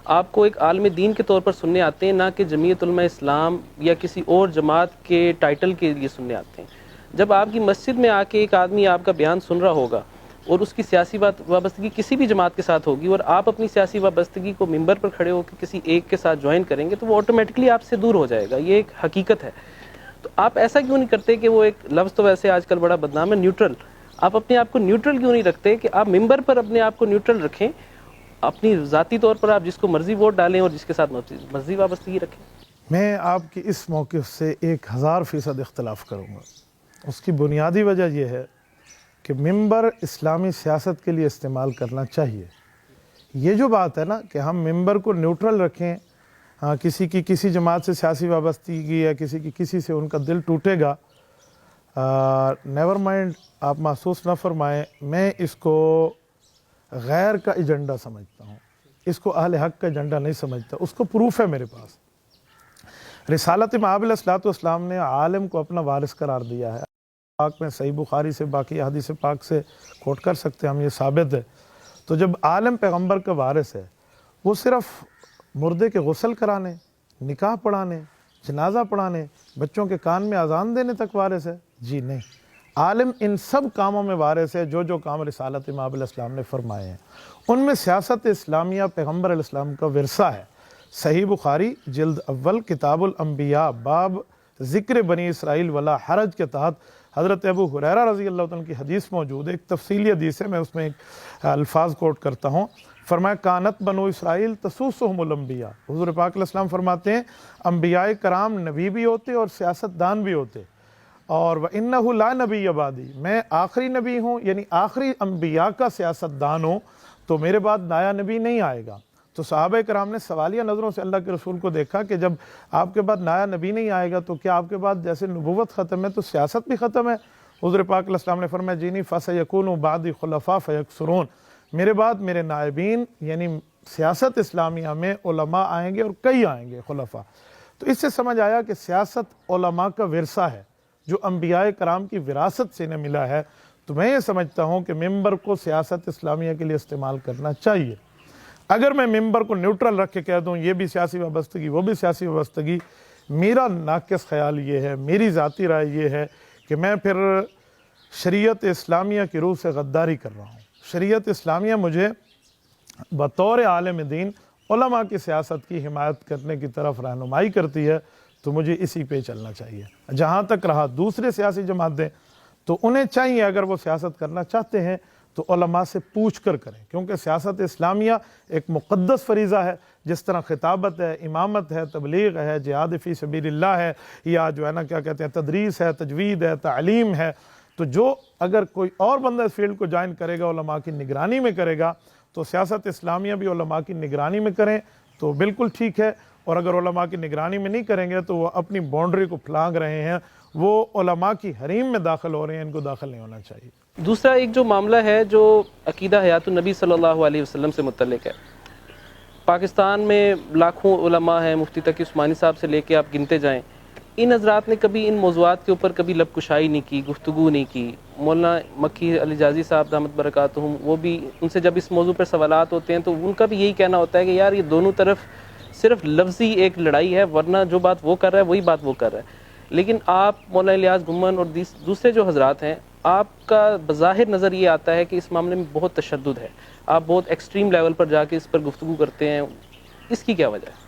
آپ کو ایک عالم دین کے طور پر سننے آتے ہیں، نہ کہ جمعیت علماء اسلام یا کسی اور جماعت کے ٹائٹل کے لیے سننے آتے ہیں۔ جب آپ کی مسجد میں آ کے ایک آدمی آپ کا بیان سن رہا ہوگا اور اس کی سیاسی وابستگی کسی بھی جماعت کے ساتھ ہوگی، اور آپ اپنی سیاسی وابستگی کو ممبر پر کھڑے ہو کے کسی ایک کے ساتھ جوائن کریں گے تو وہ آٹومیٹکلی آپ سے دور ہو جائے گا، یہ ایک حقیقت ہے۔ تو آپ ایسا کیوں نہیں کرتے کہ وہ ایک لفظ تو ویسے آج کل بڑا بدنام ہے، نیوٹرل، آپ اپنے آپ کو نیوٹرل کیوں نہیں رکھتے کہ آپ ممبر پر اپنے آپ کو نیوٹرل رکھیں، اپنی ذاتی طور پر آپ جس کو مرضی ووٹ ڈالیں اور جس کے ساتھ مرضی وابستگی رکھیں؟ میں آپ کی اس موقف سے 1000% اختلاف کروں گا۔ اس کی بنیادی وجہ یہ ہے کہ ممبر اسلامی سیاست کے لیے استعمال کرنا چاہیے۔ یہ جو بات ہے نا کہ ہم ممبر کو نیوٹرل رکھیں، کسی کی کسی جماعت سے سیاسی وابستگی ہے، کسی کی کسی سے ان کا دل ٹوٹے گا، نیور مائنڈ، آپ محسوس نہ فرمائیں، میں اس کو غیر کا ایجنڈا سمجھتا ہوں، اس کو اہل حق کا ایجنڈا نہیں سمجھتا۔ اس کو پروف ہے میرے پاس۔ رسالت مآب علیہ الصلوۃ والسلام نے عالم کو اپنا وارث قرار دیا ہے۔ پاک میں صحیح بخاری سے باقی حدیث پاک سے کوٹ کر سکتے ہیں ہم، یہ ثابت ہے۔ تو جب عالم پیغمبر کا وارث ہے، وہ صرف مردے کے غسل کرانے نکاح پڑھانے, جنازہ پڑھانے, بچوں کے کان میں اذان دینے تک وارث ہے؟ جی نہیں. عالم ان سب کاموں میں وارث ہے جو کام رسالت مآب علیہ السلام نے فرمائے ہیں. ان میں سیاست اسلامیہ پیغمبر علیہ السلام کا ورثہ ہے. صحیح بخاری جلد اول کتاب الانبیاء باب ذکر بنی اسرائیل ولا حرج کے تحت حضرت ابو ہریرہ رضی اللہ عنہ کی حدیث موجود ہے. ایک تفصیلی حدیث ہے, میں اس میں ایک الفاظ کوٹ کرتا ہوں. فرمایا کانت بنو اسرائیل تسوسہم الانبیاء. حضور پاک علیہ السلام فرماتے ہیں انبیاء کرام نبی بھی ہوتے اور سیاست دان بھی ہوتے, اور وَإِنَّهُ لَا نَبِيَّ بَعْدِي, میں آخری نبی ہوں, یعنی آخری انبیاء کا سیاست دان ہوں, تو میرے بعد نیا نبی نہیں آئے گا. تو صحابہ کرام نے سوالیہ نظروں سے اللہ کے رسول کو دیکھا کہ جب آپ کے بعد نیا نبی نہیں آئے گا تو کیا آپ کے بعد جیسے نبوت ختم ہے تو سیاست بھی ختم ہے؟ حضور پاک علیہ السلام نے فرمایا جی نہیں, فَسَيَكُونُ بَعْدِي خُلَفَاء فَيَكْثُرُونَ, میرے بعد میرے نائبین یعنی سیاست اسلامیہ میں علماء آئیں گے اور کئی آئیں گے خلفاء. تو اس سے سمجھ آیا کہ سیاست علماء کا ورثہ ہے جو انبیاء کرام کی وراثت سے انہیں ملا ہے. تو میں یہ سمجھتا ہوں کہ ممبر کو سیاست اسلامیہ کے لیے استعمال کرنا چاہیے. اگر میں ممبر کو نیوٹرل رکھ کے کہہ دوں یہ بھی سیاسی وابستگی وہ بھی سیاسی وابستگی, میرا ناقص خیال یہ ہے, میری ذاتی رائے یہ ہے کہ میں پھر شریعت اسلامیہ کی روح سے غداری کر رہا ہوں. شریعت اسلامیہ مجھے بطور عالم دین علماء کی سیاست کی حمایت کرنے کی طرف رہنمائی کرتی ہے, تو مجھے اسی پہ چلنا چاہیے. جہاں تک رہا دوسرے سیاسی جماعتیں, تو انہیں چاہیے اگر وہ سیاست کرنا چاہتے ہیں تو علماء سے پوچھ کر کریں, کیونکہ سیاست اسلامیہ ایک مقدس فریضہ ہے. جس طرح خطابت ہے, امامت ہے, تبلیغ ہے, جہاد فی سبیل اللہ ہے, یا جو ہے نا کیا کہتے ہیں تدریس ہے, تجوید ہے, تعلیم ہے, تو جو اگر کوئی اور بندہ اس فیلڈ کو جوائن کرے گا علماء کی نگرانی میں کرے گا, تو سیاست اسلامیہ بھی علماء کی نگرانی میں کریں تو بالکل ٹھیک ہے. اور اگر علماء کی نگرانی میں نہیں کریں گے تو وہ اپنی باؤنڈری کو پھلانگ رہے ہیں, وہ علماء کی حریم میں داخل ہو رہے ہیں, ان کو داخل نہیں ہونا چاہیے. دوسرا ایک جو معاملہ ہے جو عقیدہ حیات النبی صلی اللہ علیہ وسلم سے متعلق ہے. پاکستان میں لاکھوں علماء ہیں, مفتی تقی عثمانی صاحب سے لے کے آپ گنتے جائیں, ان حضرات نے کبھی ان موضوعات کے اوپر کبھی لب کشائی نہیں کی, گفتگو نہیں کی. مولانا مکی علی جازی صاحب دامت برکاتہم, وہ بھی ان سے جب اس موضوع پر سوالات ہوتے ہیں تو ان کا بھی یہی کہنا ہوتا ہے کہ یار یہ دونوں طرف صرف لفظی ایک لڑائی ہے, ورنہ جو بات وہ کر رہا ہے وہی بات وہ کر رہا ہے. لیکن آپ مولانا الیاس گھمن اور دوسرے جو حضرات ہیں, آپ کا بظاہر نظر یہ آتا ہے کہ اس معاملے میں بہت تشدد ہے, آپ بہت ایکسٹریم لیول پر جا کے اس پر گفتگو کرتے ہیں. اس کی کیا وجہ ہے؟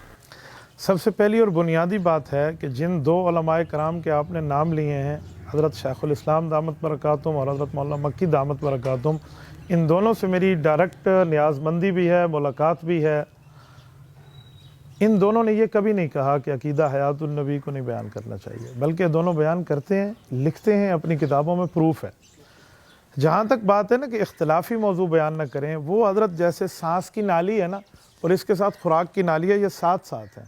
سب سے پہلی اور بنیادی بات ہے کہ جن دو علماء کرام کے آپ نے نام لیے ہیں, حضرت شیخ الاسلام دامت برکاتہم اور حضرت مولانا مکی دامت برکاتہم, ان دونوں سے میری ڈائریکٹ نیاز مندی بھی ہے, ملاقات بھی ہے. ان دونوں نے یہ کبھی نہیں کہا کہ عقیدہ حیات النبی کو نہیں بیان کرنا چاہیے, بلکہ دونوں بیان کرتے ہیں, لکھتے ہیں, اپنی کتابوں میں پروف ہے. جہاں تک بات ہے نا کہ اختلافی موضوع بیان نہ کریں, وہ حضرت جیسے سانس کی نالی ہے نا اور اس کے ساتھ خوراک کی نالی ہے, یہ ساتھ ساتھ ہیں,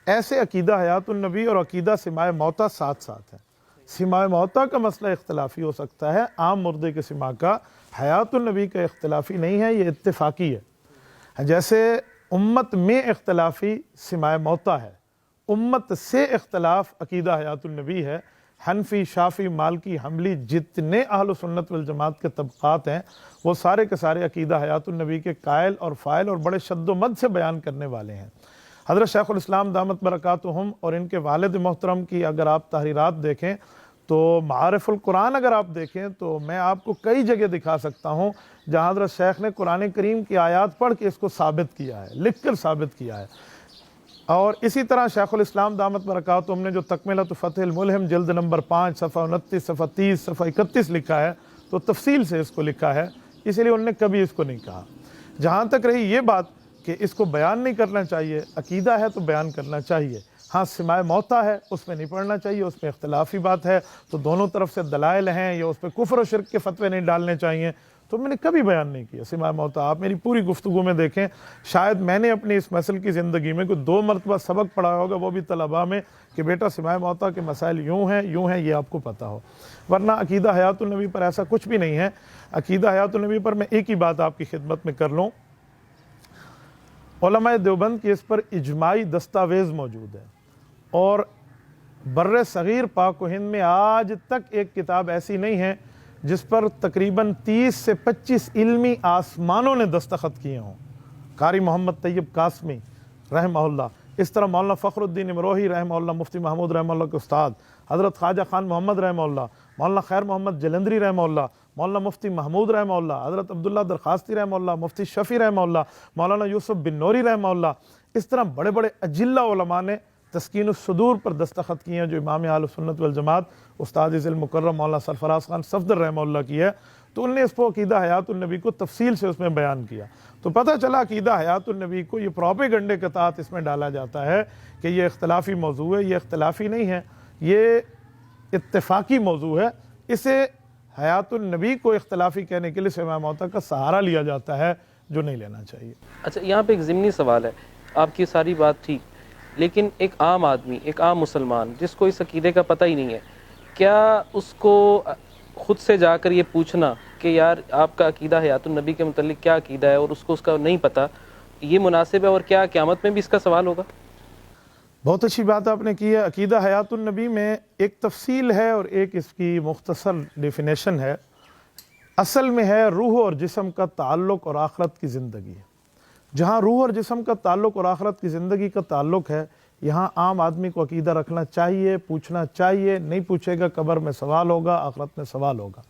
ایسے عقیدہ حیات النبی اور عقیدہ سماع موتیٰ ساتھ ساتھ ہیں. سماع موتیٰ کا مسئلہ اختلافی ہو سکتا ہے, عام مردے کے سماع کا. حیات النبی کا اختلافی نہیں ہے, یہ اتفاقی ہے. جیسے امت میں اختلافی سماع موتیٰ ہے, امت سے اختلاف عقیدہ حیات النبی ہے. حنفی, شافی, مالکی, حنبلی, جتنے اہل سنت والجماعت کے طبقات ہیں وہ سارے کے سارے عقیدہ حیات النبی کے قائل اور فائل اور بڑے شد و مد سے بیان کرنے والے ہیں. حضرت شیخ الاسلام دامت برکاتہم اور ان کے والد محترم کی اگر آپ تحریرات دیکھیں تو معارف القرآن اگر آپ دیکھیں تو میں آپ کو کئی جگہ دکھا سکتا ہوں جہاں حضرت شیخ نے قرآن کریم کی آیات پڑھ کے اس کو ثابت کیا ہے, لکھ کر ثابت کیا ہے. اور اسی طرح شیخ الاسلام دامت برکاتہم نے جو تکملۃ فتح الملہم جلد نمبر 5 صفحہ 29 صفحہ 30 صفحہ 31 لکھا ہے, تو تفصیل سے اس کو لکھا ہے, اس لیے انہوں نے کبھی اس کو نہیں کہا. جہاں تک رہی یہ بات کہ اس کو بیان نہیں کرنا چاہیے, عقیدہ ہے تو بیان کرنا چاہیے. ہاں سماع موتیٰ ہے, اس میں نہیں پڑھنا چاہیے, اس میں اختلافی بات ہے, تو دونوں طرف سے دلائل ہیں, یا اس پہ کفر و شرک کے فتوے نہیں ڈالنے چاہیے, تو میں نے کبھی بیان نہیں کیا سماع موتیٰ. آپ میری پوری گفتگو میں دیکھیں, شاید میں نے اپنی اس مسئلے کی زندگی میں کوئی 2 مرتبہ سبق پڑھا ہوگا, وہ بھی طلباء میں, کہ بیٹا سماع موتیٰ کے مسائل یوں ہیں, یہ آپ کو پتہ ہو. ورنہ عقیدہ حیات النبی پر ایسا کچھ بھی نہیں ہے. عقیدہ حیات النبی پر میں ایک ہی بات آپ کی خدمت میں کر لوں, علماء دیوبند کی اس پر اجماعی دستاویز موجود ہے, اور بر صغیر پاک و ہند میں آج تک ایک کتاب ایسی نہیں ہے جس پر تقریباً 30 سے 25 علمی آسمانوں نے دستخط کیے ہوں. قاری محمد طیب قاسمی رحمہ اللہ اس طرح مولانا فخر الدین امروہی رحمہ اللہ، مفتی محمود رحمہ اللہ کے استاد، حضرت خواجہ خان محمد رحمہ اللہ، مولانا خیر محمد جلندری رحمہ اللہ، مولانا مفتی محمود رحمہ اللہ، حضرت عبداللہ درخواستی رحمہ اللہ، مفتی شفیع رحمہ اللہ، مولانا یوسف بن نوری رحمہ اللہ، اس طرح بڑے بڑے اجلہ علماء نے تسکین الصدور پر دستخط کیے ہیں جو امام اہل سنت والجماعت استاد ذی المکرم مولانا سرفراز خان صفدر رحمہ اللہ کی ہے۔ تو انہوں نے اس کو عقیدہ حیات النبی کو تفصیل سے اس میں بیان کیا، تو پتہ چلا عقیدہ حیات النبی کو یہ پروپیگنڈے کے تحت اس میں ڈالا جاتا ہے کہ یہ اختلافی موضوع ہے۔ یہ اختلافی نہیں ہے، یہ اتفاقی موضوع ہے۔ اسے حیات النبی کو اختلافی کہنے کے لیے سماع موتا کا سہارا لیا جاتا ہے، جو نہیں لینا چاہیے۔ اچھا، یہاں پہ ایک ضمنی سوال ہے، آپ کی ساری بات ٹھیک، لیکن ایک عام آدمی، ایک عام مسلمان جس کو اس عقیدے کا پتہ ہی نہیں ہے، کیا اس کو خود سے جا کر یہ پوچھنا کہ یار آپ کا عقیدہ حیات النبی کے متعلق کیا عقیدہ ہے، اور اس کو اس کا نہیں پتہ، یہ مناسب ہے؟ اور کیا قیامت میں بھی اس کا سوال ہوگا؟ بہت اچھی بات آپ نے کی ہے۔ عقیدہ حیات النبی میں ایک تفصیل ہے اور ایک اس کی مختصر ڈیفینیشن ہے۔ اصل میں ہے روح اور جسم کا تعلق اور آخرت کی زندگی ہے۔ جہاں روح اور جسم کا تعلق اور آخرت کی زندگی کا تعلق ہے، یہاں عام آدمی کو عقیدہ رکھنا چاہیے، پوچھنا چاہیے، نہیں پوچھے گا قبر میں سوال ہوگا، آخرت میں سوال ہوگا۔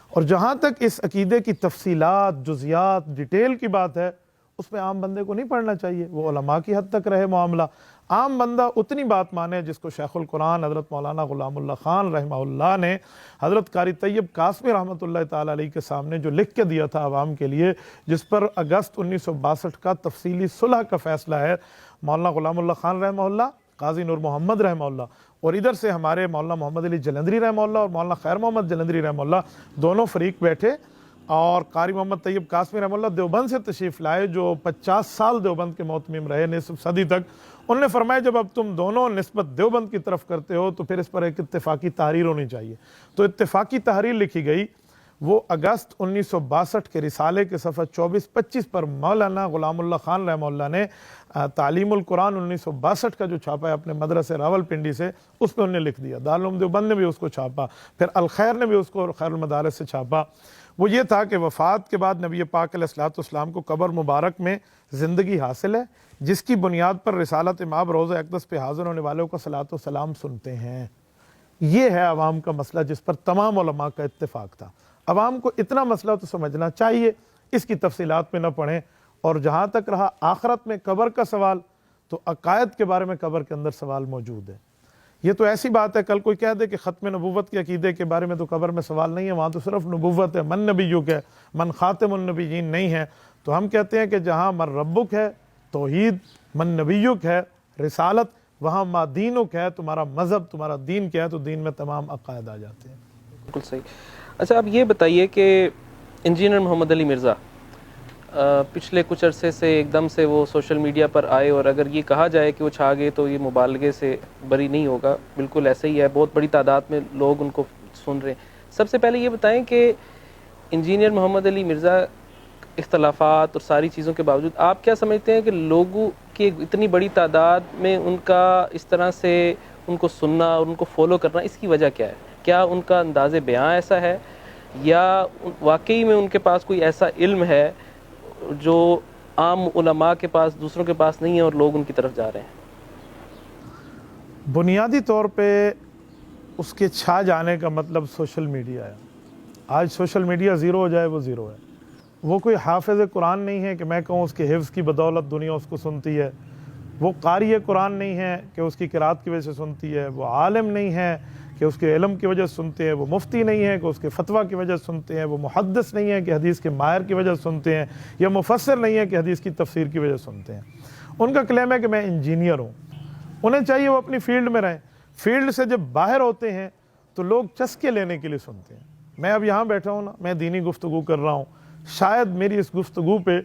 اور جہاں تک اس عقیدے کی تفصیلات، جزیات، ڈیٹیل کی بات ہے، اس میں عام بندے کو نہیں پڑھنا چاہیے، وہ علماء کی حد تک رہے معاملہ۔ عام بندہ اتنی بات مانے جس کو شیخ القرآن حضرت مولانا غلام اللہ خان رحمہ اللہ نے حضرت قاری طیب قاسمی رحمۃ اللہ تعالیٰ علیہ کے سامنے جو لکھ کے دیا تھا عوام کے لیے، جس پر اگست 1962 کا تفصیلی صلح کا فیصلہ ہے، مولانا غلام اللہ خان رحمہ اللہ، قاضی نور محمد رحمہ اللہ، اور ادھر سے ہمارے مولانا محمد علی جلندری رحمہ اللہ اور مولانا خیر محمد جلندری رحمہ اللہ، دونوں فریق بیٹھے اور قاری محمد طیب قاسمی رحمہ اللہ دیوبند سے تشریف لائے، جو 50 سال دیوبند کے محتمم رہے، نصف صدی تک۔ انہوں نے فرمایا جب اب تم دونوں نسبت دیوبند کی طرف کرتے ہو تو پھر اس پر ایک اتفاقی تحریر ہونی چاہیے۔ تو اتفاقی تحریر لکھی گئی، وہ اگست 1962 کے رسالے کے صفحہ 24-25 پر مولانا غلام اللہ خان رحمہ اللہ نے تعلیم القرآن 1962 کا جو چھاپا ہے اپنے مدرسے راول پنڈی سے، اس پہ انہوں نے لکھ دیا۔ دارالعلوم دیوبند نے بھی اس کو چھاپا، پھر الخیر نے بھی اس کو خیر المدارس سے چھاپا۔ وہ یہ تھا کہ وفات کے بعد نبی پاک علیہ الصلوۃ والسلام کو قبر مبارک میں زندگی حاصل ہے، جس کی بنیاد پر رسالت امام روضہ اقدس پہ حاضر ہونے والوں کا صلاۃ و سلام سنتے ہیں۔ یہ ہے عوام کا مسئلہ جس پر تمام علماء کا اتفاق تھا۔ عوام کو اتنا مسئلہ تو سمجھنا چاہیے، اس کی تفصیلات میں نہ پڑھیں۔ اور جہاں تک رہا آخرت میں قبر کا سوال، تو عقائد کے بارے میں قبر کے اندر سوال موجود ہے۔ یہ تو ایسی بات ہے، کل کوئی کہہ دے کہ ختم نبوت کے عقیدے کے بارے میں تو قبر میں سوال نہیں ہے، وہاں تو صرف نبوت ہے، من نبیک ہے، من خاتم النبیین نہیں ہے۔ تو ہم کہتے ہیں کہ جہاں من ربک ہے توحید، من نبیک ہے رسالت، وہاں ما دینک ہے تمہارا مذہب، تمہارا دین کیا ہے، تو دین میں تمام عقائد آ جاتے ہیں۔ بالکل صحیح۔ اچھا، آپ یہ بتائیے کہ انجینئر محمد علی مرزا پچھلے کچھ عرصے سے ایک دم سے وہ سوشل میڈیا پر آئے، اور اگر یہ کہا جائے کہ وہ چھا گئے تو یہ مبالغے سے بری نہیں ہوگا، بالکل ایسے ہی ہے، بہت بڑی تعداد میں لوگ ان کو سن رہے ہیں۔ سب سے پہلے یہ بتائیں کہ انجینئر محمد علی مرزا اختلافات اور ساری چیزوں کے باوجود آپ کیا سمجھتے ہیں کہ لوگوں کی اتنی بڑی تعداد میں ان کا اس طرح سے ان کو سننا اور ان کو فالو کرنا، اس کی وجہ کیا ہے؟ کیا ان کا انداز بیان ایسا ہے، یا واقعی میں ان کے پاس کوئی ایسا علم ہے جو عام علماء کے پاس، دوسروں کے پاس نہیں ہے، اور لوگ ان کی طرف جا رہے ہیں؟ بنیادی طور پہ اس کے چھا جانے کا مطلب سوشل میڈیا ہے۔ آج سوشل میڈیا زیرو ہو جائے وہ زیرو ہے۔ وہ کوئی حافظ قرآن نہیں ہے کہ میں کہوں اس کے حفظ کی بدولت دنیا اس کو سنتی ہے۔ وہ قاری قرآن نہیں ہے کہ اس کی قرات کی وجہ سے سنتی ہے۔ وہ عالم نہیں ہے کہ اس کے علم کی وجہ سے سنتے ہیں۔ وہ مفتی نہیں ہے کہ اس کے فتویٰ کی وجہ سے سنتے ہیں۔ وہ محدث نہیں ہے کہ حدیث کے ماہر کی وجہ سے سنتے ہیں، یا مفسر نہیں ہے کہ حدیث کی تفسیر کی وجہ سے سنتے ہیں۔ ان کا کلیم ہے کہ میں انجینئر ہوں۔ انہیں چاہیے وہ اپنی فیلڈ میں رہیں۔ فیلڈ سے جب باہر ہوتے ہیں تو لوگ چسکے لینے کے لیے سنتے ہیں۔ میں اب یہاں بیٹھا ہوں نا، میں دینی گفتگو کر رہا ہوں، شاید میری اس گفتگو پہ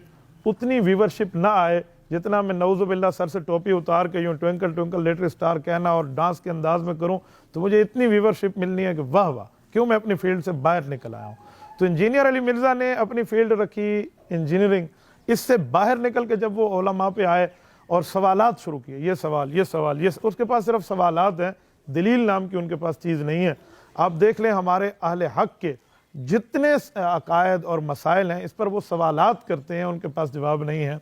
اتنی ویورشپ نہ آئے جتنا میں نعوذ باللہ سر سے ٹوپی اتار کے یوں ٹوینکل ٹوینکل لٹل اسٹار کہنا اور ڈانس کے انداز میں کروں تو مجھے اتنی ویورشپ ملنی ہے کہ واہ واہ، کیوں میں اپنی فیلڈ سے باہر نکل آیا ہوں۔ تو انجینئر علی مرزا نے اپنی فیلڈ رکھی انجینئرنگ، اس سے باہر نکل کے جب وہ علماء پہ آئے اور سوالات شروع کیے، یہ سوال، یہ سوال، اس کے پاس صرف سوالات ہیں، دلیل نام کی ان کے پاس چیز نہیں ہے۔ آپ دیکھ لیں ہمارے اہل حق کے جتنے عقائد اور مسائل ہیں، اس پر وہ سوالات کرتے ہیں، ان کے پاس جواب نہیں ہے،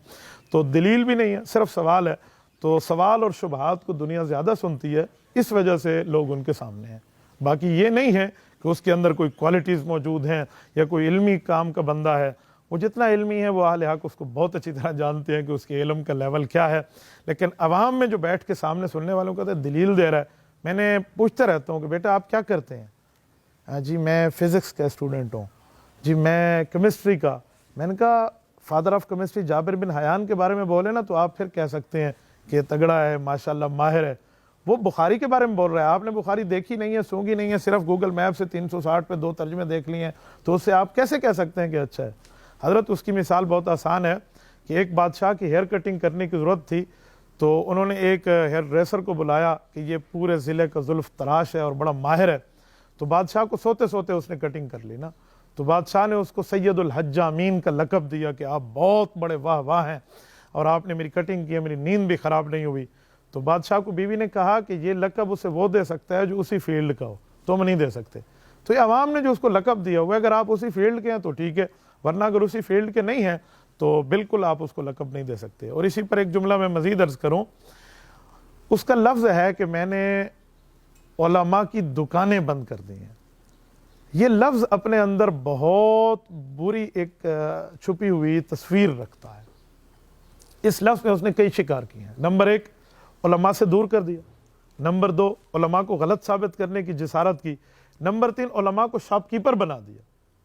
تو دلیل بھی نہیں ہے، صرف سوال ہے۔ تو سوال اور شبہات کو دنیا زیادہ سنتی ہے، اس وجہ سے لوگ ان کے سامنے ہیں۔ باقی یہ نہیں ہے کہ اس کے اندر کوئی کوالٹیز موجود ہیں یا کوئی علمی کام کا بندہ ہے۔ وہ جتنا علمی ہے وہ اہل حق اس کو بہت اچھی طرح جانتے ہیں کہ اس کے علم کا لیول کیا ہے، لیکن عوام میں جو بیٹھ کے سامنے سننے والوں کا دلیل دے رہا ہے۔ میں نے پوچھتا رہتا ہوں کہ بیٹا آپ کیا کرتے ہیں؟ جی میں فزکس کا اسٹوڈنٹ ہوں، جی میں کیمسٹری کا۔ میں نے کہا فادر آف کیمسٹری جابر بن حیان کے بارے میں بولے نا تو آپ پھر کہہ سکتے ہیں کہ تگڑا ہے، ماشاءاللہ ماہر ہے۔ وہ بخاری کے بارے میں بول رہا ہے، آپ نے بخاری دیکھی نہیں ہے، سونگی نہیں ہے، صرف گوگل میپ سے 360 پہ 2 ترجمے دیکھ لیے ہیں، تو اس سے آپ کیسے کہہ سکتے ہیں کہ اچھا ہے؟ حضرت اس کی مثال بہت آسان ہے کہ ایک بادشاہ کی ہیئر کٹنگ کرنے کی ضرورت تھی، تو انہوں نے ایک ہیئر ڈریسر کو بلایا کہ یہ پورے ضلع کا زلف تراش ہے اور بڑا ماہر ہے۔ تو بادشاہ کو سوتے سوتے اس نے کٹنگ کر لی نا، تو بادشاہ نے اس کو سید الحجامین کا لقب دیا کہ آپ بہت بڑے واہ واہ ہیں اور آپ نے میری کٹنگ کی، میری نیند بھی خراب نہیں ہوئی۔ تو بادشاہ کو بیوی نے کہا کہ یہ لقب اسے وہ دے سکتا ہے جو اسی فیلڈ کا ہو، تم نہیں دے سکتے۔ تو یہ عوام نے جو اس کو لقب دیا ہوا ہے، اگر آپ اسی فیلڈ کے ہیں تو ٹھیک ہے، ورنہ اگر اسی فیلڈ کے نہیں ہیں تو بالکل آپ اس کو لقب نہیں دے سکتے۔ اور اسی پر ایک جملہ میں مزید عرض کروں، اس کا لفظ ہے کہ میں نے علماء کی دکانیں بند کر دی ہیں۔ یہ لفظ اپنے اندر بہت بری ایک چھپی ہوئی تصویر رکھتا ہے۔ اس لفظ میں اس نے کئی شکار کیے ہیں۔ نمبر 1 علماء سے دور کر دیا، نمبر 2 علماء کو غلط ثابت کرنے کی جسارت کی، نمبر 3 علماء کو شاپ کیپر بنا دیا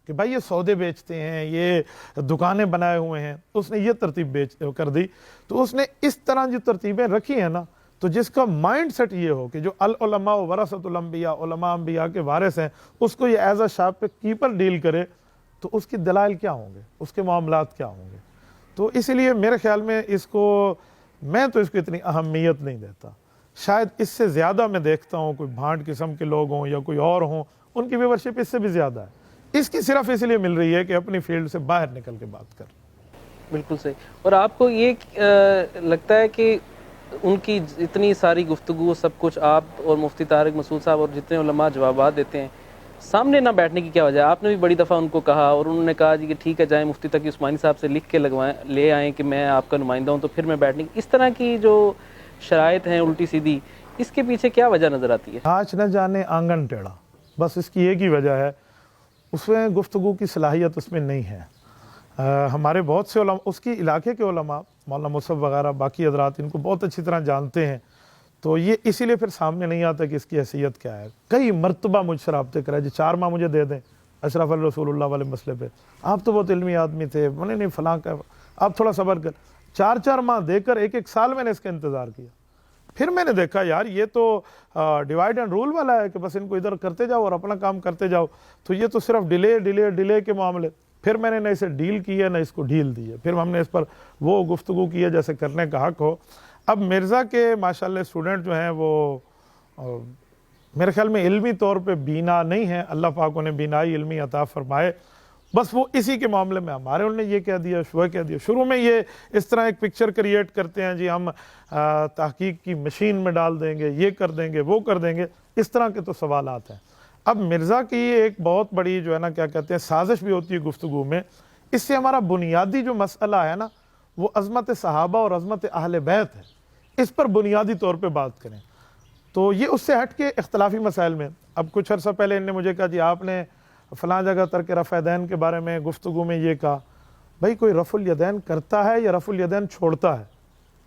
کہ بھائی یہ سودے بیچتے ہیں، یہ دکانیں بنائے ہوئے ہیں۔ اس نے یہ ترتیب کر دی۔ تو اس نے اس طرح جو ترتیبیں رکھی ہیں نا، تو جس کا مائنڈ سیٹ یہ ہو کہ جو العلماء ورثۃ الانبیاء، علماء انبیاء کے وارث ہیں، اس کو یہ as a shopkeeper deal کرے، تو اس کی دلائل کیا ہوں گے، اس کے معاملات کیا ہوں گے؟ تو اسی لیے میرے خیال میں میں تو اس کو اتنی اہمیت نہیں دیتا۔ شاید اس سے زیادہ میں دیکھتا ہوں کوئی بھانڈ قسم کے لوگ ہوں یا کوئی اور ہوں، ان کی ویورشپ اس سے بھی زیادہ ہے۔ اس کی صرف اس لیے مل رہی ہے کہ اپنی فیلڈ سے باہر نکل کے بات کر۔ بالکل صحیح۔ اور آپ کو یہ لگتا ہے کہ ان کی اتنی ساری گفتگو، سب کچھ آپ اور مفتی طارق مسعود صاحب اور جتنے علماء جوابات دیتے ہیں، سامنے نہ بیٹھنے کی کیا وجہ ہے؟ آپ نے بھی بڑی دفعہ ان کو کہا اور انہوں نے کہا جی کہ ٹھیک ہے، جائیں مفتی تقی عثمانی صاحب سے لکھ کے لے آئیں کہ میں آپ کا نمائندہ ہوں تو پھر میں بیٹھنے کی۔ اس طرح کی جو شرائط ہیں الٹی سیدھی، اس کے پیچھے کیا وجہ نظر آتی ہے؟ آج نہ جانے آنگن ٹیڑھا، بس اس کی ایک ہی وجہ ہے، اس میں گفتگو کی صلاحیت اس میں نہیں ہے۔ ہمارے بہت سے علماء، اس کی علاقے کے علماء، مولانا مصعب وغیرہ باقی حضرات ان کو بہت اچھی طرح جانتے ہیں، تو یہ اسی لیے پھر سامنے نہیں آتا کہ اس کی حیثیت کیا ہے۔ کئی مرتبہ مجھ سے رابطے کرا جی 4 ماہ مجھے دے دیں اشرف الرسول اللہ والے مسئلے پہ، آپ تو بہت علمی آدمی تھے، میں نے نہیں فلاں کا، آپ تھوڑا صبر کر۔ 4 ماہ دے کر 1 سال میں نے اس کا انتظار کیا۔ پھر میں نے دیکھا یار یہ تو ڈیوائڈ اینڈ رول والا ہے کہ بس ان کو ادھر کرتے جاؤ اور اپنا کام کرتے جاؤ، تو یہ تو صرف ڈیلے کے معاملے۔ پھر میں نے نہ اسے ڈیل کیا نہ اس کو ڈھیل دی ہے، پھر ہم نے اس پر وہ گفتگو کی ہے جیسے کرنے کا حق ہو۔ اب مرزا کے ماشاءاللہ اسٹوڈنٹ جو ہیں وہ میرے خیال میں علمی طور پہ بینا نہیں ہیں، اللہ پاک انہیں بینائی علمی عطا فرمائے، بس وہ اسی کے معاملے میں ہمارے انہوں نے یہ کہہ دیا، وہ کہہ دیا۔ شروع میں یہ اس طرح ایک پکچر کریٹ کرتے ہیں جی ہم تحقیق کی مشین میں ڈال دیں گے، یہ کر دیں گے، وہ کر دیں گے، اس طرح کے تو سوالات ہیں۔ اب مرزا کی ایک بہت بڑی جو ہے نا کیا کہتے ہیں سازش بھی ہوتی ہے گفتگو میں، اس سے ہمارا بنیادی جو مسئلہ ہے نا وہ عظمت صحابہ اور عظمت اہل بیت ہے، اس پر بنیادی طور پہ بات کریں۔ تو یہ اس سے ہٹ کے اختلافی مسائل میں، اب کچھ عرصہ پہلے ان نے مجھے کہا جی آپ نے فلاں جگہ ترک رفع یدین کے بارے میں گفتگو میں یہ کہا۔ بھائی کوئی رفع الیدین کرتا ہے یا رفع الیدین چھوڑتا ہے،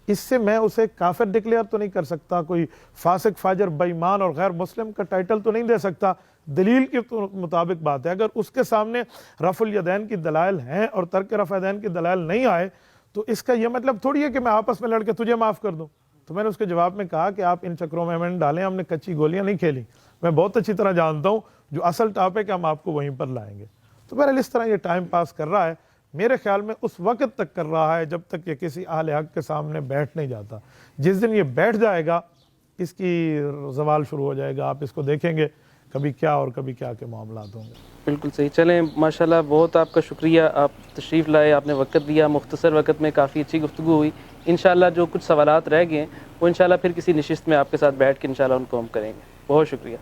اس سے میں اسے کافر ڈکلیئر تو نہیں کر سکتا، کوئی فاسق فاجر بے ایمان اور غیر مسلم کا ٹائٹل تو نہیں دے سکتا۔ دلیل کے مطابق بات ہے، اگر اس کے سامنے رفع الیدین کی دلائل ہیں اور ترک رفع یدین کی دلائل نہیں آئے تو اس کا یہ مطلب تھوڑی ہے کہ میں آپس میں لڑ کے تجھے معاف کر دوں۔ تو میں نے اس کے جواب میں کہا کہ آپ ان چکروں میں ڈالیں، ہم نے کچی گولیاں نہیں کھیلی، میں بہت اچھی طرح جانتا ہوں جو اصل ٹاپک ہے ہم آپ کو وہیں پر لائیں گے۔ تو بہرحال اس طرح یہ ٹائم پاس کر رہا ہے، میرے خیال میں اس وقت تک کر رہا ہے جب تک یہ کسی اہل حق کے سامنے بیٹھ نہیں جاتا۔ جس دن یہ بیٹھ جائے گا اس کی زوال شروع ہو جائے گا، آپ اس کو دیکھیں گے کبھی کیا اور کبھی کیا کے معاملات ہوں گے۔ بالکل صحیح۔ چلیں ماشاءاللہ بہت آپ کا شکریہ، آپ تشریف لائے، آپ نے وقت دیا، مختصر وقت میں کافی اچھی گفتگو ہوئی۔ انشاءاللہ جو کچھ سوالات رہ گئے ہیں وہ انشاءاللہ پھر کسی نشست میں آپ کے ساتھ بیٹھ کے انشاءاللہ ان کو ہم کریں گے۔ بہت شکریہ۔